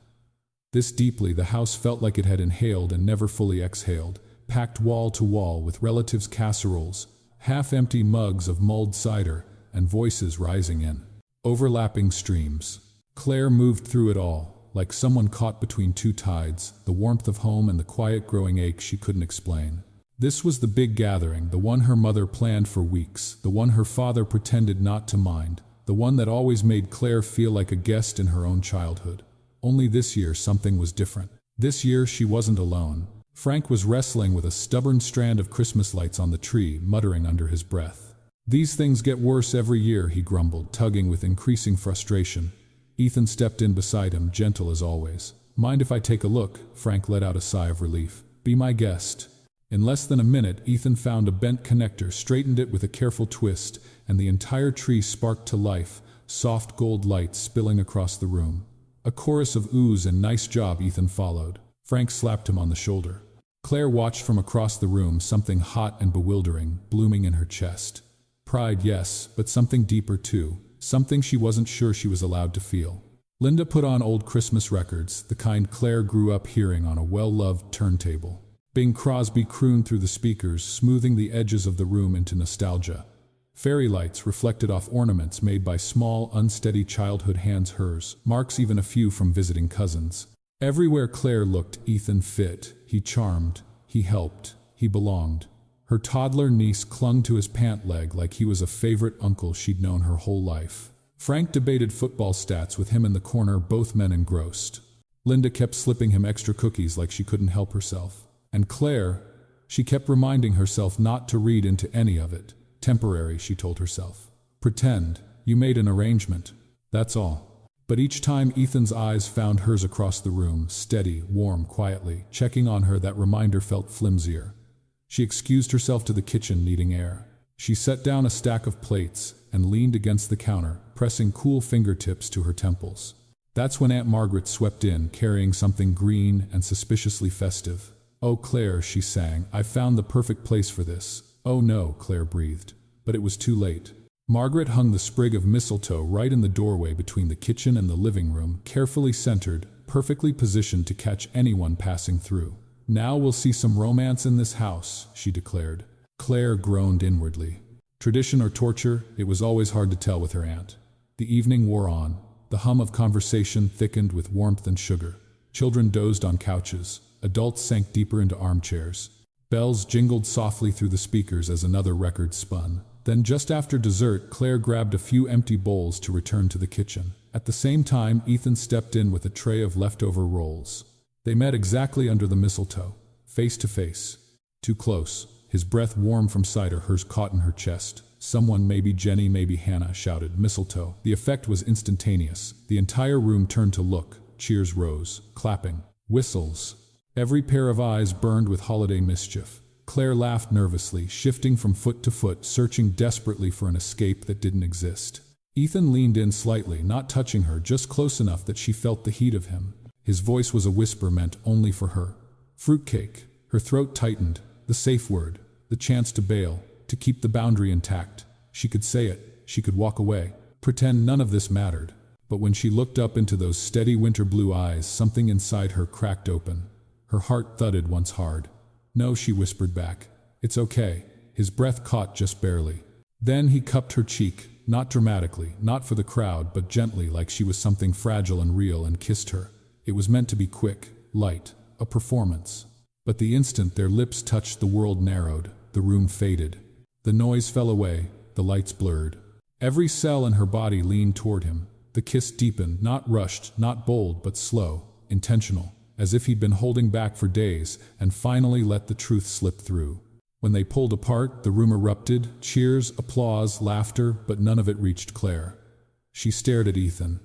This deeply, the house felt like it had inhaled and never fully exhaled, packed wall to wall with relatives' casseroles, half-empty mugs of mulled cider, and voices rising in overlapping streams. Claire moved through it all, like someone caught between two tides, the warmth of home and the quiet growing ache she couldn't explain. This was the big gathering, the one her mother planned for weeks, the one her father pretended not to mind, the one that always made Claire feel like a guest in her own childhood. Only this year something was different. This year she wasn't alone. Frank was wrestling with a stubborn strand of Christmas lights on the tree, muttering under his breath. "These things get worse every year," he grumbled, tugging with increasing frustration. Ethan stepped in beside him, gentle as always. "Mind if I take a look?" Frank let out a sigh of relief. "Be my guest." In less than a minute, Ethan found a bent connector, straightened it with a careful twist, and the entire tree sparked to life, soft gold lights spilling across the room. A chorus of oohs and "nice job," Ethan followed. Frank slapped him on the shoulder. Claire watched from across the room, something hot and bewildering blooming in her chest. Pride, yes, but something deeper too, something she wasn't sure she was allowed to feel. Linda put on old Christmas records, the kind Claire grew up hearing on a well-loved turntable. Bing Crosby crooned through the speakers, smoothing the edges of the room into nostalgia. Fairy lights reflected off ornaments made by small, unsteady childhood hands, hers, marks even a few from visiting cousins. Everywhere Claire looked, Ethan fit, he charmed, he helped, he belonged. Her toddler niece clung to his pant leg like he was a favorite uncle she'd known her whole life. Frank debated football stats with him in the corner, both men engrossed. Linda kept slipping him extra cookies like she couldn't help herself. And Claire, she kept reminding herself not to read into any of it. Temporary, she told herself. Pretend, you made an arrangement, that's all. But each time Ethan's eyes found hers across the room, steady, warm, quietly, checking on her, that reminder felt flimsier. She excused herself to the kitchen, needing air. She set down a stack of plates and leaned against the counter, pressing cool fingertips to her temples. That's when Aunt Margaret swept in, carrying something green and suspiciously festive. "Oh, Claire," she sang, "I found the perfect place for this." "Oh no," Claire breathed. But it was too late. Margaret hung the sprig of mistletoe right in the doorway between the kitchen and the living room, carefully centered, perfectly positioned to catch anyone passing through. "Now we'll see some romance in this house," she declared. Claire groaned inwardly. Tradition or torture, it was always hard to tell with her aunt. The evening wore on. The hum of conversation thickened with warmth and sugar. Children dozed on couches. Adults sank deeper into armchairs. Bells jingled softly through the speakers as another record spun. Then, just after dessert, Claire grabbed a few empty bowls to return to the kitchen. At the same time, Ethan stepped in with a tray of leftover rolls. They met exactly under the mistletoe, face to face. Too close, his breath warm from cider, hers caught in her chest. "Someone, maybe Jenny, maybe Hannah," shouted. Mistletoe. The effect was instantaneous. The entire room turned to look. Cheers rose, clapping, whistles. Every pair of eyes burned with holiday mischief. Claire laughed nervously, shifting from foot to foot, searching desperately for an escape that didn't exist. Ethan leaned in slightly, not touching her, just close enough that she felt the heat of him. His voice was a whisper meant only for her. "Fruitcake." Her throat tightened. The safe word. The chance to bail, to keep the boundary intact. She could say it. She could walk away. Pretend none of this mattered. But when she looked up into those steady winter blue eyes, something inside her cracked open. Her heart thudded once hard. "No," she whispered back. "It's okay." His breath caught just barely. Then he cupped her cheek, not dramatically, not for the crowd, but gently, like she was something fragile and real, and kissed her. It was meant to be quick, light, a performance. But the instant their lips touched, the world narrowed, the room faded. The noise fell away, the lights blurred. Every cell in her body leaned toward him. The kiss deepened, not rushed, not bold, but slow, intentional. As if he'd been holding back for days, and finally let the truth slip through. When they pulled apart, the room erupted, cheers, applause, laughter, but none of it reached Claire. She stared at Ethan.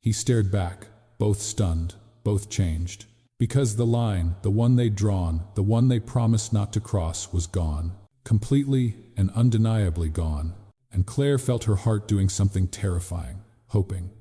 He stared back, both stunned, both changed. Because the line, the one they'd drawn, the one they promised not to cross, was gone. Completely and undeniably gone. And Claire felt her heart doing something terrifying, hoping.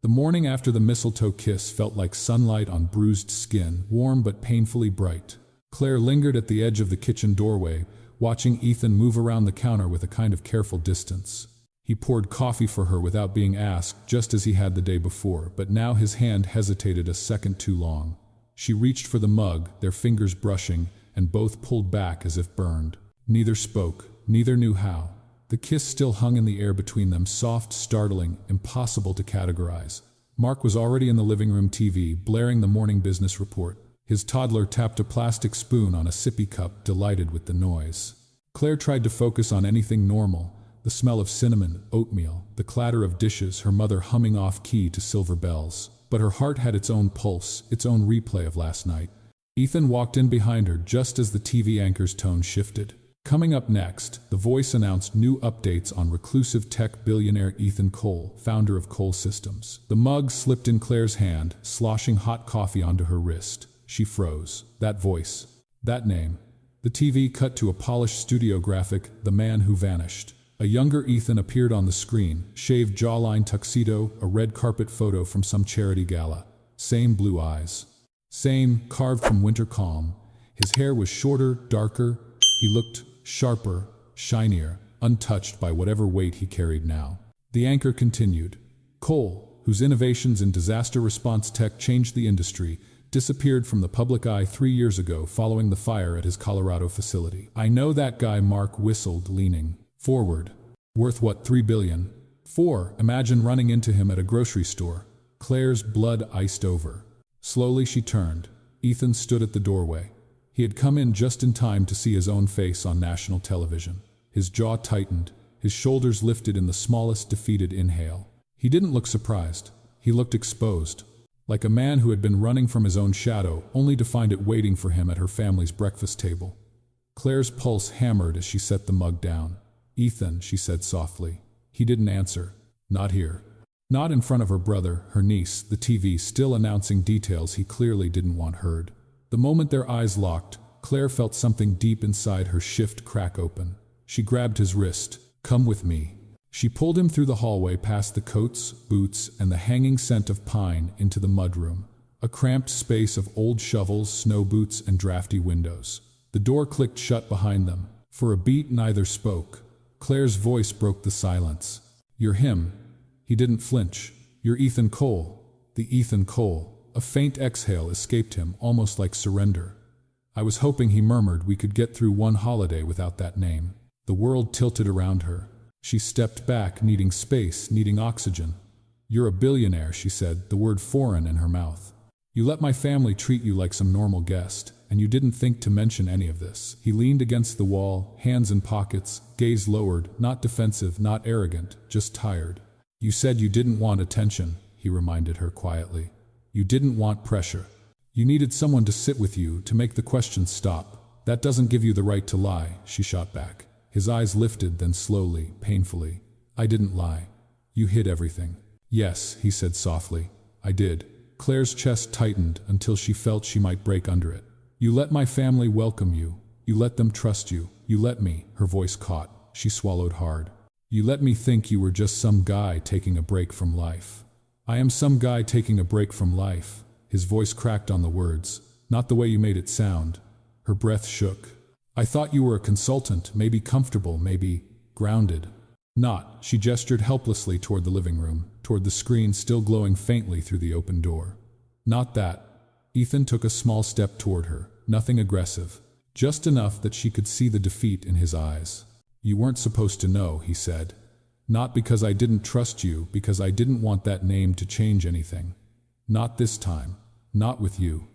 The morning after the mistletoe kiss felt like sunlight on bruised skin, warm but painfully bright. Claire lingered at the edge of the kitchen doorway, watching Ethan move around the counter with a kind of careful distance. He poured coffee for her without being asked, just as he had the day before, but now his hand hesitated a second too long. She reached for the mug, their fingers brushing, and both pulled back as if burned. Neither spoke, neither knew how. The kiss still hung in the air between them, soft, startling, impossible to categorize. Mark was already in the living room TV, blaring the morning business report. His toddler tapped a plastic spoon on a sippy cup, delighted with the noise. Claire tried to focus on anything normal, the smell of cinnamon, oatmeal, the clatter of dishes, her mother humming off-key to silver bells. But her heart had its own pulse, its own replay of last night. Ethan walked in behind her just as the TV anchor's tone shifted. Coming up next, the voice announced new updates on reclusive tech billionaire Ethan Cole, founder of Cole Systems. The mug slipped in Claire's hand, sloshing hot coffee onto her wrist. She froze. That voice. That name. The TV cut to a polished studio graphic, The Man Who Vanished. A younger Ethan appeared on the screen, shaved jawline tuxedo, a red carpet photo from some charity gala. Same blue eyes. Same, carved from winter calm. His hair was shorter, darker. He looked sharper, shinier, untouched by whatever weight he carried now. The anchor continued. Cole, whose innovations in disaster response tech changed the industry, disappeared from the public eye 3 years ago following the fire at his Colorado facility. I know that guy, Mark whistled, leaning forward. Worth what, $3 billion? 4. Imagine running into him at a grocery store. Claire's blood iced over. Slowly she turned. Ethan stood at the doorway. He had come in just in time to see his own face on national television. His jaw tightened, his shoulders lifted in the smallest defeated inhale. He didn't look surprised. He looked exposed. Like a man who had been running from his own shadow, only to find it waiting for him at her family's breakfast table. Claire's pulse hammered as she set the mug down. Ethan, she said softly. He didn't answer. Not here. Not in front of her brother, her niece, the TV still announcing details he clearly didn't want heard. The moment their eyes locked, Claire felt something deep inside her shift crack open. She grabbed his wrist. Come with me. She pulled him through the hallway past the coats, boots, and the hanging scent of pine into the mudroom. A cramped space of old shovels, snow boots, and drafty windows. The door clicked shut behind them. For a beat, neither spoke. Claire's voice broke the silence. You're him. He didn't flinch. You're Ethan Cole. The Ethan Cole. A faint exhale escaped him, almost like surrender. I was hoping, he murmured, we could get through one holiday without that name. The world tilted around her. She stepped back, needing space, needing oxygen. You're a billionaire, she said, the word foreign in her mouth. You let my family treat you like some normal guest, and you didn't think to mention any of this. He leaned against the wall, hands in pockets, gaze lowered, not defensive, not arrogant, just tired. You said you didn't want attention, he reminded her quietly. You didn't want pressure. You needed someone to sit with you, to make the questions stop. That doesn't give you the right to lie, she shot back. His eyes lifted, then slowly, painfully. I didn't lie. You hid everything. Yes, he said softly. I did. Claire's chest tightened until she felt she might break under it. You let my family welcome you. You let them trust you. You let me, her voice caught. She swallowed hard. You let me think you were just some guy taking a break from life. I am some guy taking a break from life. His voice cracked on the words. Not the way you made it sound. Her breath shook. I thought you were a consultant, maybe comfortable, maybe grounded. Not. She gestured helplessly toward the living room, toward the screen still glowing faintly through the open door. Not that. Ethan took a small step toward her, nothing aggressive, just enough that she could see the defeat in his eyes. You weren't supposed to know, he said. Not because I didn't trust you, because I didn't want that name to change anything. Not this time. Not with you.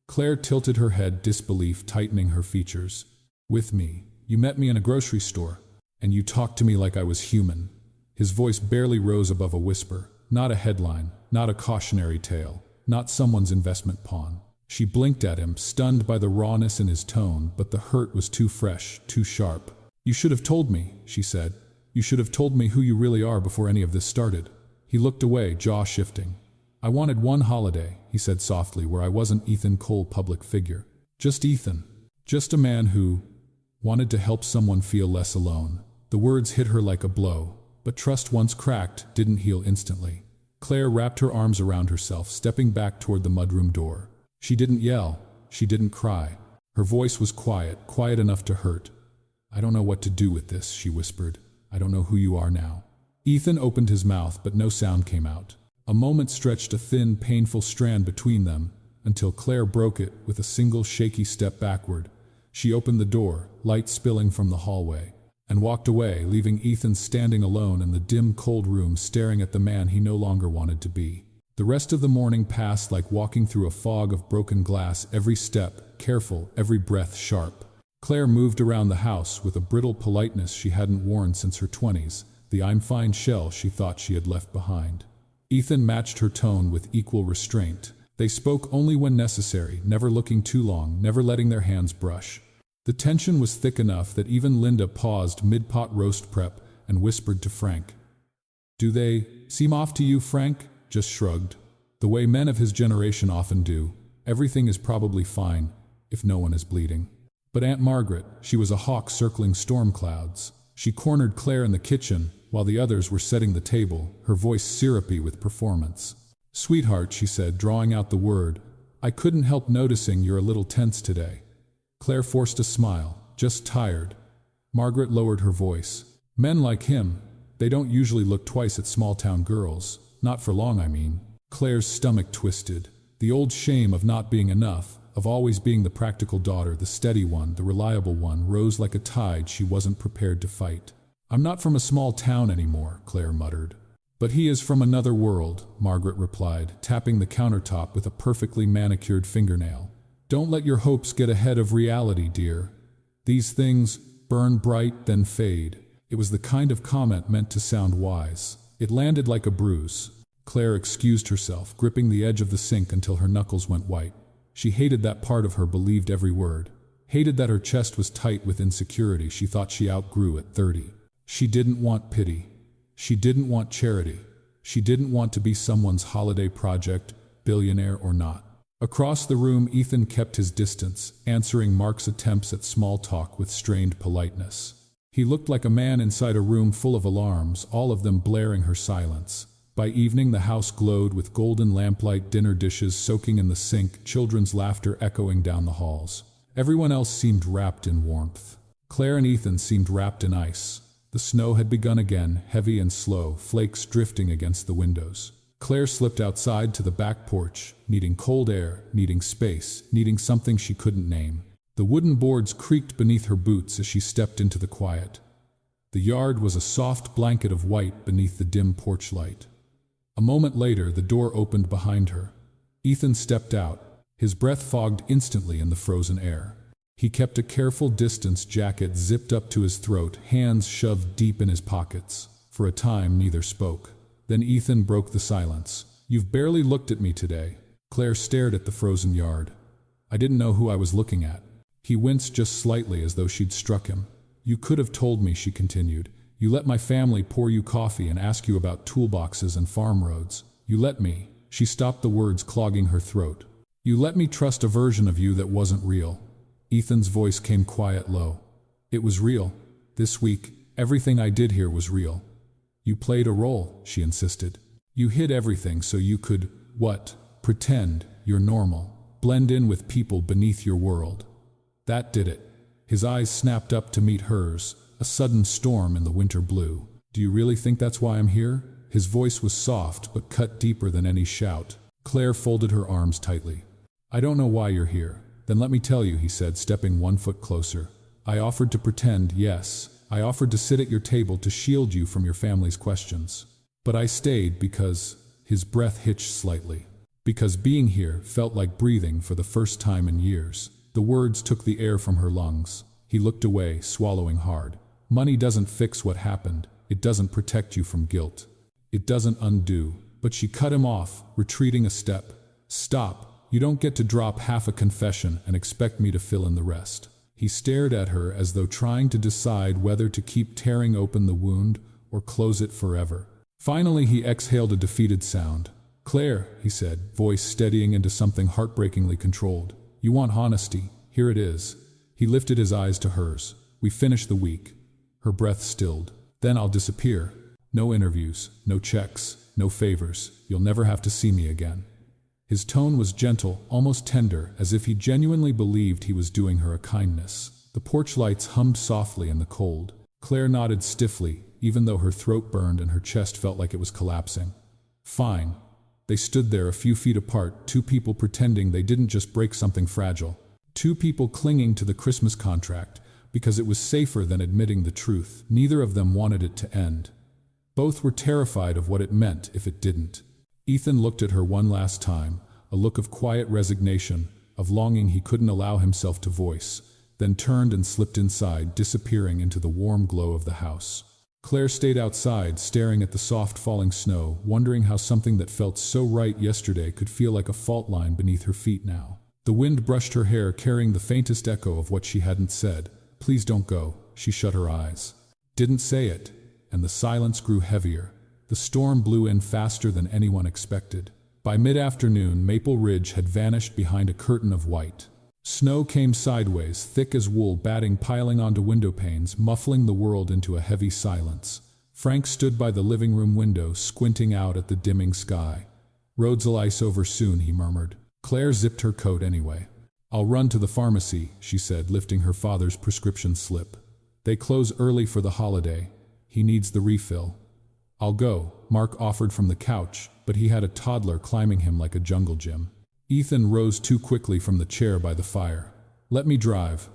Claire tilted her head, disbelief tightening her features. With me. You met me in a grocery store. And you talked to me like I was human. His voice barely rose above a whisper. Not a headline, not a cautionary tale, not someone's investment pawn. She blinked at him, stunned by the rawness in his tone, but the hurt was too fresh, too sharp. You should have told me, she said. You should have told me who you really are before any of this started. He looked away, jaw shifting. I wanted one holiday, he said softly, where I wasn't Ethan Cole, public figure. Just Ethan. Just a man who wanted to help someone feel less alone. The words hit her like a blow, but trust once cracked didn't heal instantly. Claire wrapped her arms around herself, stepping back toward the mudroom door. She didn't yell. She didn't cry. Her voice was quiet, quiet enough to hurt. I don't know what to do with this, she whispered. I don't know who you are now. Ethan opened his mouth, but no sound came out. A moment stretched a thin, painful strand between them, until Claire broke it with a single shaky step backward. She opened the door, light spilling from the hallway, and walked away, leaving Ethan standing alone in the dim, cold room, staring at the man he no longer wanted to be. The rest of the morning passed like walking through a fog of broken glass, every step careful, every breath sharp. Claire moved around the house with a brittle politeness she hadn't worn since her 20s, the I'm fine shell she thought she had left behind. Ethan matched her tone with equal restraint. They spoke only when necessary, never looking too long, never letting their hands brush. The tension was thick enough that even Linda paused mid-pot roast prep and whispered to Frank. Do they seem off to you, Frank? Just shrugged. The way men of his generation often do. Everything is probably fine, if no one is bleeding. But Aunt Margaret, she was a hawk circling storm clouds. She cornered Claire in the kitchen, while the others were setting the table, her voice syrupy with performance. Sweetheart, she said, drawing out the word, I couldn't help noticing you're a little tense today. Claire forced a smile, just tired. Margaret lowered her voice. Men like him, they don't usually look twice at small-town girls. Not for long, I mean. Claire's stomach twisted. The old shame of not being enough, of always being the practical daughter, the steady one, the reliable one, rose like a tide she wasn't prepared to fight. I'm not from a small town anymore, Claire muttered. But he is from another world, Margaret replied, tapping the countertop with a perfectly manicured fingernail. Don't let your hopes get ahead of reality, dear. These things burn bright, then fade. It was the kind of comment meant to sound wise. It landed like a bruise. Claire excused herself, gripping the edge of the sink until her knuckles went white. She hated that part of her believed every word. Hated that her chest was tight with insecurity she thought she outgrew at 30. She didn't want pity. She didn't want charity. She didn't want to be someone's holiday project, billionaire or not. Across the room, Ethan kept his distance, answering Mark's attempts at small talk with strained politeness. He looked like a man inside a room full of alarms, all of them blaring her silence. By evening, the house glowed with golden lamplight, dinner dishes soaking in the sink, children's laughter echoing down the halls. Everyone else seemed wrapped in warmth. Claire and Ethan seemed wrapped in ice. The snow had begun again, heavy and slow, flakes drifting against the windows. Claire slipped outside to the back porch, needing cold air, needing space, needing something she couldn't name. The wooden boards creaked beneath her boots as she stepped into the quiet. The yard was a soft blanket of white beneath the dim porch light. A moment later, the door opened behind her. Ethan stepped out, his breath fogged instantly in the frozen air. He kept a careful distance, jacket zipped up to his throat, hands shoved deep in his pockets. For a time, neither spoke. Then Ethan broke the silence. You've barely looked at me today. Claire stared at the frozen yard. I didn't know who I was looking at. He winced just slightly as though she'd struck him. You could have told me, she continued. You let my family pour you coffee and ask you about toolboxes and farm roads. You let me. She stopped, the words clogging her throat. You let me trust a version of you that wasn't real. Ethan's voice came quiet, low. It was real. This week, everything I did here was real. You played a role, she insisted. You hid everything so you could, what? Pretend you're normal. Blend in with people beneath your world. That did it. His eyes snapped up to meet hers, a sudden storm in the winter blue. Do you really think that's why I'm here? His voice was soft but cut deeper than any shout. Claire folded her arms tightly. I don't know why you're here. Then let me tell you, he said, stepping 1 foot closer. I offered to pretend, yes. I offered to sit at your table to shield you from your family's questions. But I stayed because, his breath hitched slightly. Because being here felt like breathing for the first time in years. The words took the air from her lungs. He looked away, swallowing hard. Money doesn't fix what happened. It doesn't protect you from guilt. It doesn't undo. But she cut him off, retreating a step. Stop. You don't get to drop half a confession and expect me to fill in the rest. He stared at her as though trying to decide whether to keep tearing open the wound or close it forever. Finally, he exhaled a defeated sound. "Claire," he said, voice steadying into something heartbreakingly controlled. "You want honesty. Here it is." He lifted his eyes to hers. "We finish the week." Her breath stilled. "Then I'll disappear. No interviews, no checks, no favors. You'll never have to see me again." His tone was gentle, almost tender, as if he genuinely believed he was doing her a kindness. The porch lights hummed softly in the cold. Claire nodded stiffly, even though her throat burned and her chest felt like it was collapsing. "Fine." They stood there a few feet apart, two people pretending they didn't just break something fragile. Two people clinging to the Christmas contract, because it was safer than admitting the truth. Neither of them wanted it to end. Both were terrified of what it meant if it didn't. Ethan looked at her one last time, a look of quiet resignation, of longing he couldn't allow himself to voice, then turned and slipped inside, disappearing into the warm glow of the house. Claire stayed outside, staring at the soft falling snow, wondering how something that felt so right yesterday could feel like a fault line beneath her feet now. The wind brushed her hair, carrying the faintest echo of what she hadn't said. "Please don't go." She shut her eyes. "Didn't say it." And the silence grew heavier. The storm blew in faster than anyone expected. By mid-afternoon, Maple Ridge had vanished behind a curtain of white. Snow came sideways, thick as wool, batting piling onto window panes, muffling the world into a heavy silence. Frank stood by the living room window, squinting out at the dimming sky. "Roads'll ice over soon," he murmured. Claire zipped her coat anyway. "I'll run to the pharmacy," she said, lifting her father's prescription slip. "They close early for the holiday. He needs the refill." "I'll go," Mark offered from the couch, but he had a toddler climbing him like a jungle gym. Ethan rose too quickly from the chair by the fire. "Let me drive."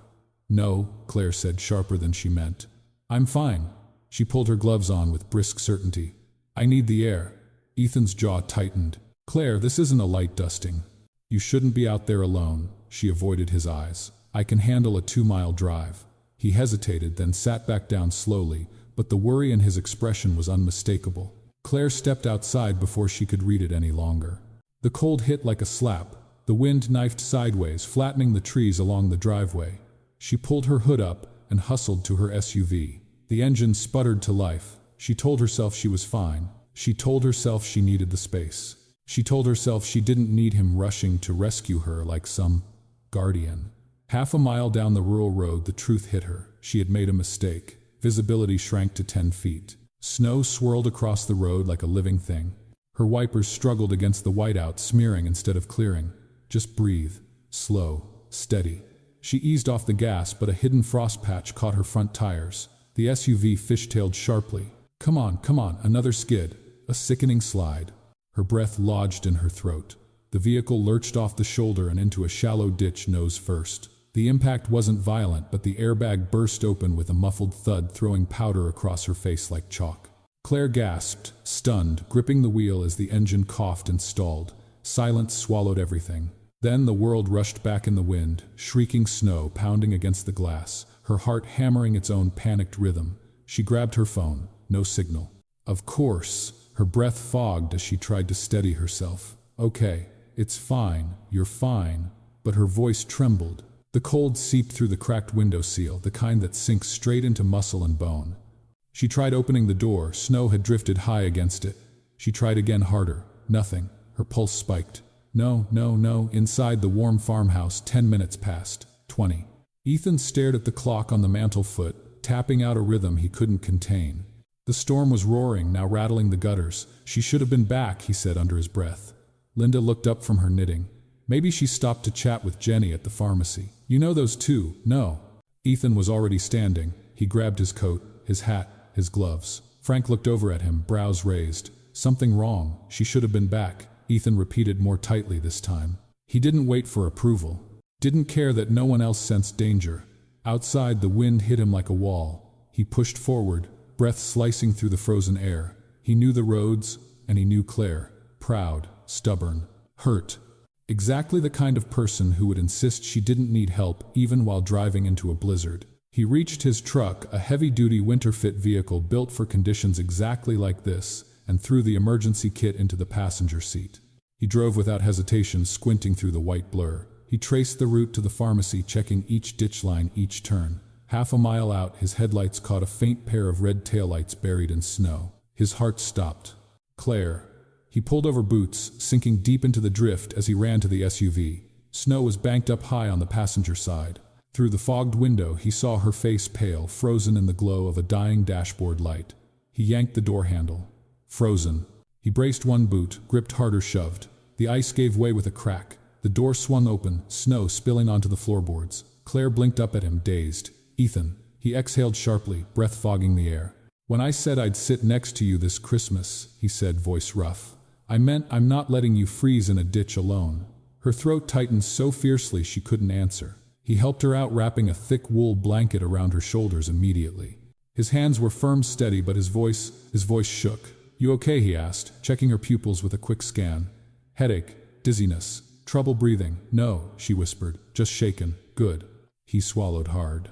"No," Claire said, sharper than she meant. "I'm fine." She pulled her gloves on with brisk certainty. "I need the air." Ethan's jaw tightened. "Claire, this isn't a light dusting. You shouldn't be out there alone." She avoided his eyes. "I can handle a 2-mile drive." He hesitated, then sat back down slowly, but the worry in his expression was unmistakable. Claire stepped outside before she could read it any longer. The cold hit like a slap. The wind knifed sideways, flattening the trees along the driveway. She pulled her hood up and hustled to her SUV. The engine sputtered to life. She told herself she was fine. She told herself she needed the space. She told herself she didn't need him rushing to rescue her like some guardian. Half a mile down the rural road, the truth hit her. She had made a mistake. Visibility shrank to 10 feet. Snow swirled across the road like a living thing. Her wipers struggled against the whiteout, smearing instead of clearing. Just breathe. Slow. Steady. She eased off the gas, but a hidden frost patch caught her front tires. The SUV fishtailed sharply. Come on, another skid. A sickening slide. Her breath lodged in her throat. The vehicle lurched off the shoulder and into a shallow ditch nose first. The impact wasn't violent, but the airbag burst open with a muffled thud, throwing powder across her face like chalk. Claire gasped, stunned, gripping the wheel as the engine coughed and stalled. Silence swallowed everything. Then the world rushed back in the wind, shrieking snow pounding against the glass, her heart hammering its own panicked rhythm. She grabbed her phone. No signal. Of course. Her breath fogged as she tried to steady herself. "Okay, it's fine, you're fine." But her voice trembled. The cold seeped through the cracked window seal, the kind that sinks straight into muscle and bone. She tried opening the door. Snow had drifted high against it. She tried again, harder. Nothing. Her pulse spiked. No. Inside the warm farmhouse, 10 minutes passed. 20. Ethan stared at the clock on the mantel foot, tapping out a rhythm he couldn't contain. The storm was roaring, now rattling the gutters. "She should have been back," he said under his breath. Linda looked up from her knitting. "Maybe she stopped to chat with Jenny at the pharmacy. You know those two, no?" Ethan was already standing. He grabbed his coat, his hat, his gloves. Frank looked over at him, brows raised. "Something wrong. She should have been back," Ethan repeated more tightly this time. He didn't wait for approval. Didn't care that no one else sensed danger. Outside, the wind hit him like a wall. He pushed forward, breath slicing through the frozen air. He knew the roads, and he knew Claire. Proud, stubborn, hurt. Exactly the kind of person who would insist she didn't need help even while driving into a blizzard. He reached his truck, a heavy-duty winter-fit vehicle built for conditions exactly like this, and threw the emergency kit into the passenger seat. He drove without hesitation, squinting through the white blur. He traced the route to the pharmacy, checking each ditch line, each turn. Half a mile out, his headlights caught a faint pair of red taillights buried in snow. His heart stopped. "Claire." He pulled over Boots, sinking deep into the drift as he ran to the SUV. Snow was banked up high on the passenger side. Through the fogged window, he saw her face pale, frozen in the glow of a dying dashboard light. He yanked the door handle. Frozen. He braced one boot, gripped harder, shoved. The ice gave way with a crack. The door swung open, snow spilling onto the floorboards. Claire blinked up at him, dazed. "Ethan." He exhaled sharply, breath fogging the air. "When I said I'd sit next to you this Christmas," he said, voice rough, "I meant I'm not letting you freeze in a ditch alone." Her throat tightened so fiercely she couldn't answer. He helped her out, wrapping a thick wool blanket around her shoulders immediately. His hands were firm, steady, but his voice shook. "You okay?" he asked, checking her pupils with a quick scan. "Headache, dizziness, trouble breathing." "No," she whispered, "just shaken." "Good." He swallowed hard.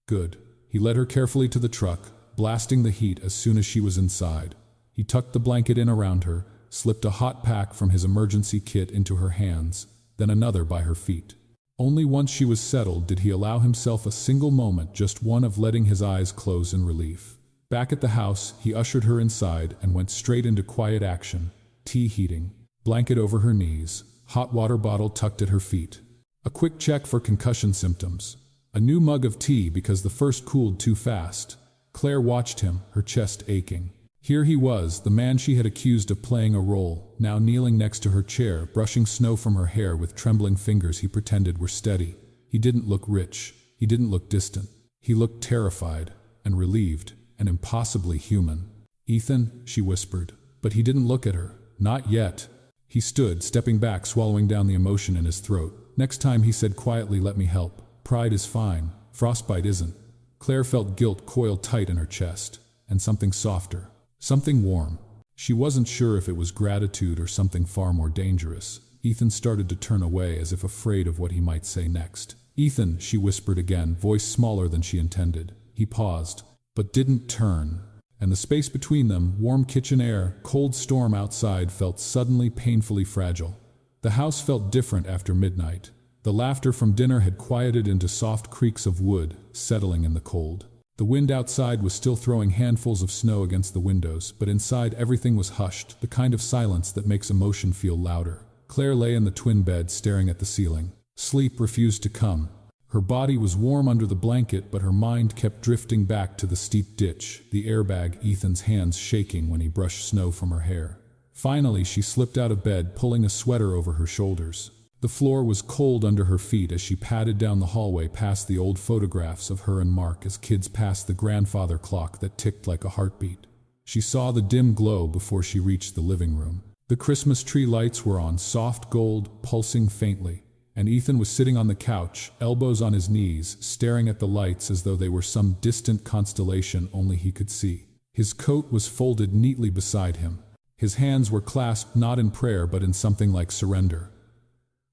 "Good." He led her carefully to the truck, blasting the heat as soon as she was inside. He tucked the blanket in around her, slipped a hot pack from his emergency kit into her hands, then another by her feet. Only once she was settled did he allow himself a single moment, just one, of letting his eyes close in relief. Back at the house, he ushered her inside and went straight into quiet action. Tea heating, blanket over her knees, hot water bottle tucked at her feet. A quick check for concussion symptoms. A new mug of tea because the first cooled too fast. Claire watched him, her chest aching. Here he was, the man she had accused of playing a role, now kneeling next to her chair, brushing snow from her hair with trembling fingers he pretended were steady. He didn't look rich. He didn't look distant. He looked terrified and relieved and impossibly human. "Ethan," she whispered, but he didn't look at her. Not yet. He stood, stepping back, swallowing down the emotion in his throat. "Next time," he said quietly, "let me help. Pride is fine. Frostbite isn't." Claire felt guilt coil tight in her chest, and something softer. Something warm. She wasn't sure if it was gratitude or something far more dangerous. Ethan started to turn away, as if afraid of what he might say next. "Ethan," she whispered again, voice smaller than she intended. He paused, but didn't turn, and the space between them, warm kitchen air, cold storm outside, felt suddenly painfully fragile. The house felt different after midnight. The laughter from dinner had quieted into soft creaks of wood, settling in the cold. The wind outside was still throwing handfuls of snow against the windows, but inside everything was hushed, the kind of silence that makes emotion feel louder. Claire lay in the twin bed, staring at the ceiling. Sleep refused to come. Her body was warm under the blanket, but her mind kept drifting back to the steep ditch, the airbag, Ethan's hands shaking when he brushed snow from her hair. Finally, she slipped out of bed, pulling a sweater over her shoulders. The floor was cold under her feet as she padded down the hallway past the old photographs of her and Mark as kids, past the grandfather clock that ticked like a heartbeat. She saw the dim glow before she reached the living room. The Christmas tree lights were on, soft gold, pulsing faintly, and Ethan was sitting on the couch, elbows on his knees, staring at the lights as though they were some distant constellation only he could see. His coat was folded neatly beside him. His hands were clasped not in prayer but in something like surrender.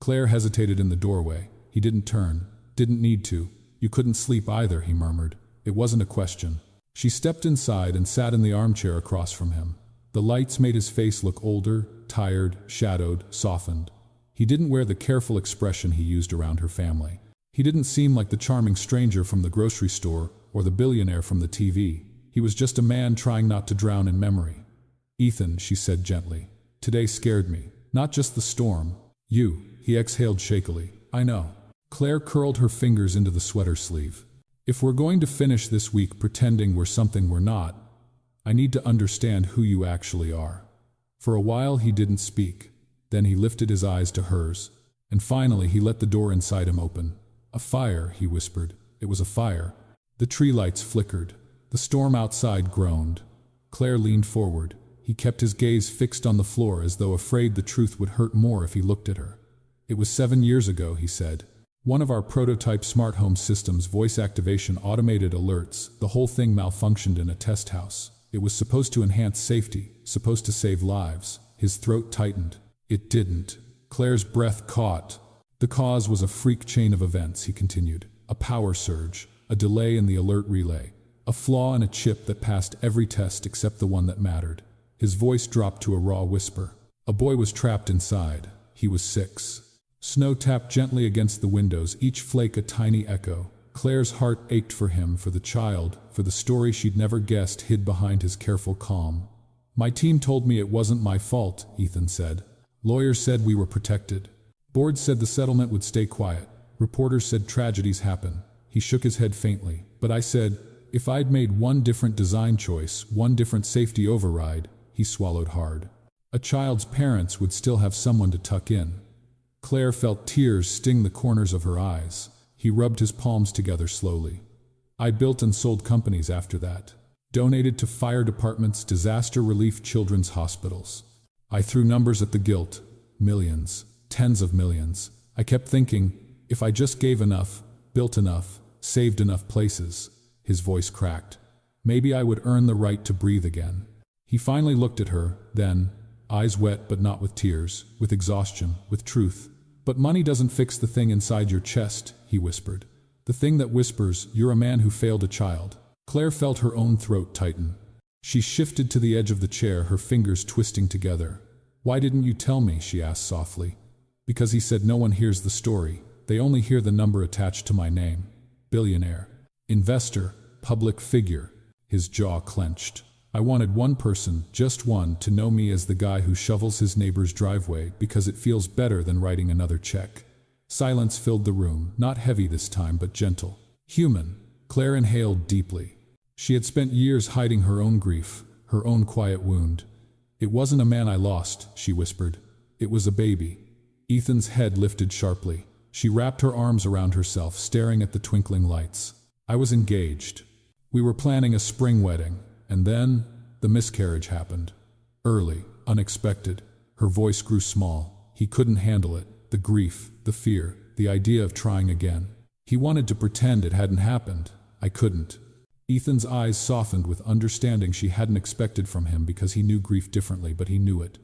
Claire hesitated in the doorway. He didn't turn. "Didn't need to. You couldn't sleep either," he murmured. It wasn't a question. She stepped inside and sat in the armchair across from him. The lights made his face look older, tired, shadowed, softened. He didn't wear the careful expression he used around her family. He didn't seem like the charming stranger from the grocery store or the billionaire from the TV. He was just a man trying not to drown in memory. "Ethan," she said gently, "today scared me. Not just the storm. You." He exhaled shakily. "I know." Claire curled her fingers into the sweater sleeve. "If we're going to finish this week pretending we're something we're not, I need to understand who you actually are." For a while he didn't speak. Then he lifted his eyes to hers, and finally he let the door inside him open. "A fire," he whispered. It was a fire. The tree lights flickered. The storm outside groaned. Claire leaned forward. He kept his gaze fixed on the floor as though afraid the truth would hurt more if he looked at her. "It was 7 years ago," he said. "One of our prototype smart home systems, voice activation, automated alerts, the whole thing malfunctioned in a test house. It was supposed to enhance safety, supposed to save lives." His throat tightened. "It didn't." Claire's breath caught. "The cause was a freak chain of events," he continued. "A power surge, a delay in the alert relay, a flaw in a chip that passed every test except the one that mattered." His voice dropped to a raw whisper. "A boy was trapped inside. He was 6. Snow tapped gently against the windows, each flake a tiny echo. Claire's heart ached for him, for the child, for the story she'd never guessed hid behind his careful calm. My team told me it wasn't my fault, Ethan said. Lawyers said we were protected. Board said the settlement would stay quiet. Reporters said tragedies happen. He shook his head faintly, but I said, if I'd made one different design choice, one different safety override, he swallowed hard. A child's parents would still have someone to tuck in. Claire felt tears sting the corners of her eyes. He rubbed his palms together slowly. I built and sold companies after that. Donated to fire departments, disaster relief, children's hospitals. I threw numbers at the guilt. Millions. Tens of millions. I kept thinking, if I just gave enough, built enough, saved enough places. His voice cracked. Maybe I would earn the right to breathe again. He finally looked at her, then, eyes wet but not with tears, with exhaustion, with truth. But money doesn't fix the thing inside your chest, he whispered. The thing that whispers, you're a man who failed a child. Claire felt her own throat tighten. She shifted to the edge of the chair, her fingers twisting together. Why didn't you tell me? She asked softly. Because he said no one hears the story. They only hear the number attached to my name. Billionaire. Investor. Public figure. His jaw clenched. I wanted one person, just one, to know me as the guy who shovels his neighbor's driveway because it feels better than writing another check. Silence filled the room, not heavy this time but gentle. Human. Claire inhaled deeply. She had spent years hiding her own grief, her own quiet wound. It wasn't a man I lost, she whispered. It was a baby. Ethan's head lifted sharply. She wrapped her arms around herself, staring at the twinkling lights. I was engaged. We were planning a spring wedding, and then the miscarriage happened. Early, unexpected. Her voice grew small. He couldn't handle it. The grief, the fear, the idea of trying again. He wanted to pretend it hadn't happened. I couldn't. Ethan's eyes softened with understanding she hadn't expected from him because he knew grief differently, but he knew it.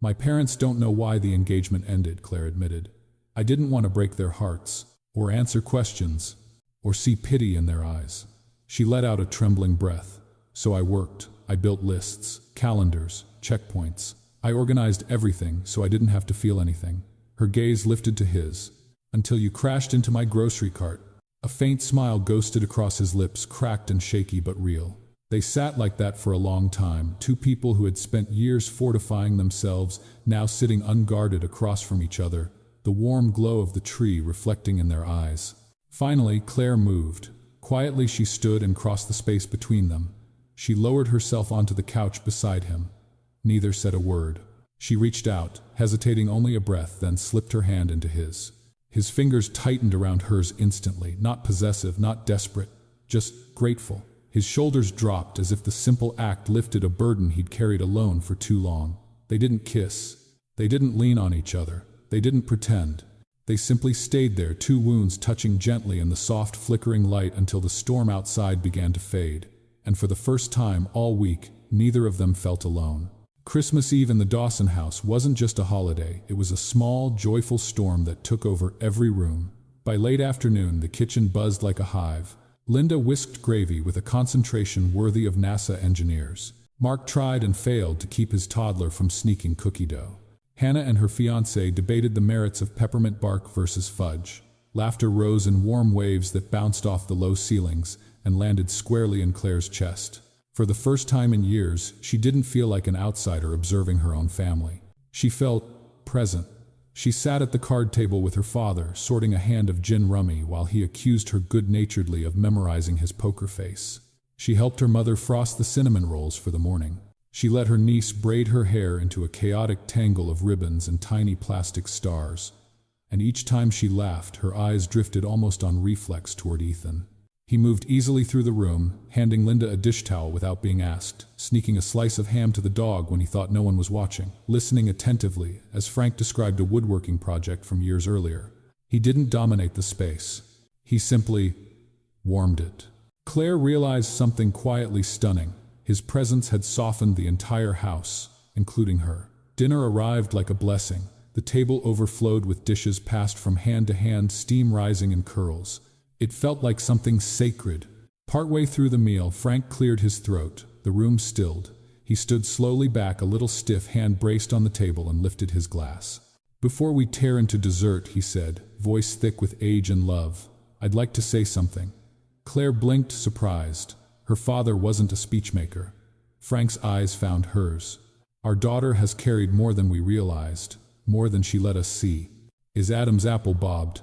My parents don't know why the engagement ended, Claire admitted. I didn't want to break their hearts, or answer questions, or see pity in their eyes. She let out a trembling breath. So I worked. I built lists, calendars, checkpoints. I organized everything so I didn't have to feel anything. Her gaze lifted to his. Until you crashed into my grocery cart. A faint smile ghosted across his lips, cracked and shaky but real. They sat like that for a long time, two people who had spent years fortifying themselves, now sitting unguarded across from each other, the warm glow of the tree reflecting in their eyes. Finally, Claire moved. Quietly she stood and crossed the space between them. She lowered herself onto the couch beside him. Neither said a word. She reached out, hesitating only a breath, then slipped her hand into his. His fingers tightened around hers instantly, not possessive, not desperate, just grateful. His shoulders dropped as if the simple act lifted a burden he'd carried alone for too long. They didn't kiss. They didn't lean on each other. They didn't pretend. They simply stayed there, two wounds touching gently in the soft flickering light until the storm outside began to fade. And for the first time all week, neither of them felt alone. Christmas Eve in the Dawson house wasn't just a holiday, it was a small, joyful storm that took over every room. By late afternoon, the kitchen buzzed like a hive. Linda whisked gravy with a concentration worthy of NASA engineers. Mark tried and failed to keep his toddler from sneaking cookie dough. Hannah and her fiancé debated the merits of peppermint bark versus fudge. Laughter rose in warm waves that bounced off the low ceilings and landed squarely in Claire's chest. For the first time in years, she didn't feel like an outsider observing her own family. She felt present. She sat at the card table with her father, sorting a hand of gin rummy while he accused her good-naturedly of memorizing his poker face. She helped her mother frost the cinnamon rolls for the morning. She let her niece braid her hair into a chaotic tangle of ribbons and tiny plastic stars. And each time she laughed, her eyes drifted almost on reflex toward Ethan. He moved easily through the room, handing Linda a dish towel without being asked, sneaking a slice of ham to the dog when he thought no one was watching, listening attentively, as Frank described a woodworking project from years earlier. He didn't dominate the space. He simply warmed it. Claire realized something quietly stunning. His presence had softened the entire house, including her. Dinner arrived like a blessing. The table overflowed with dishes passed from hand to hand, steam rising in curls. It felt like something sacred. Partway through the meal, Frank cleared his throat. The room stilled. He stood slowly back, a little stiff, hand braced on the table, and lifted his glass. "Before we tear into dessert," he said, voice thick with age and love, "I'd like to say something." Claire blinked, surprised. Her father wasn't a speechmaker. Frank's eyes found hers. Our daughter has carried more than we realized, more than she let us see. His Adam's apple bobbed.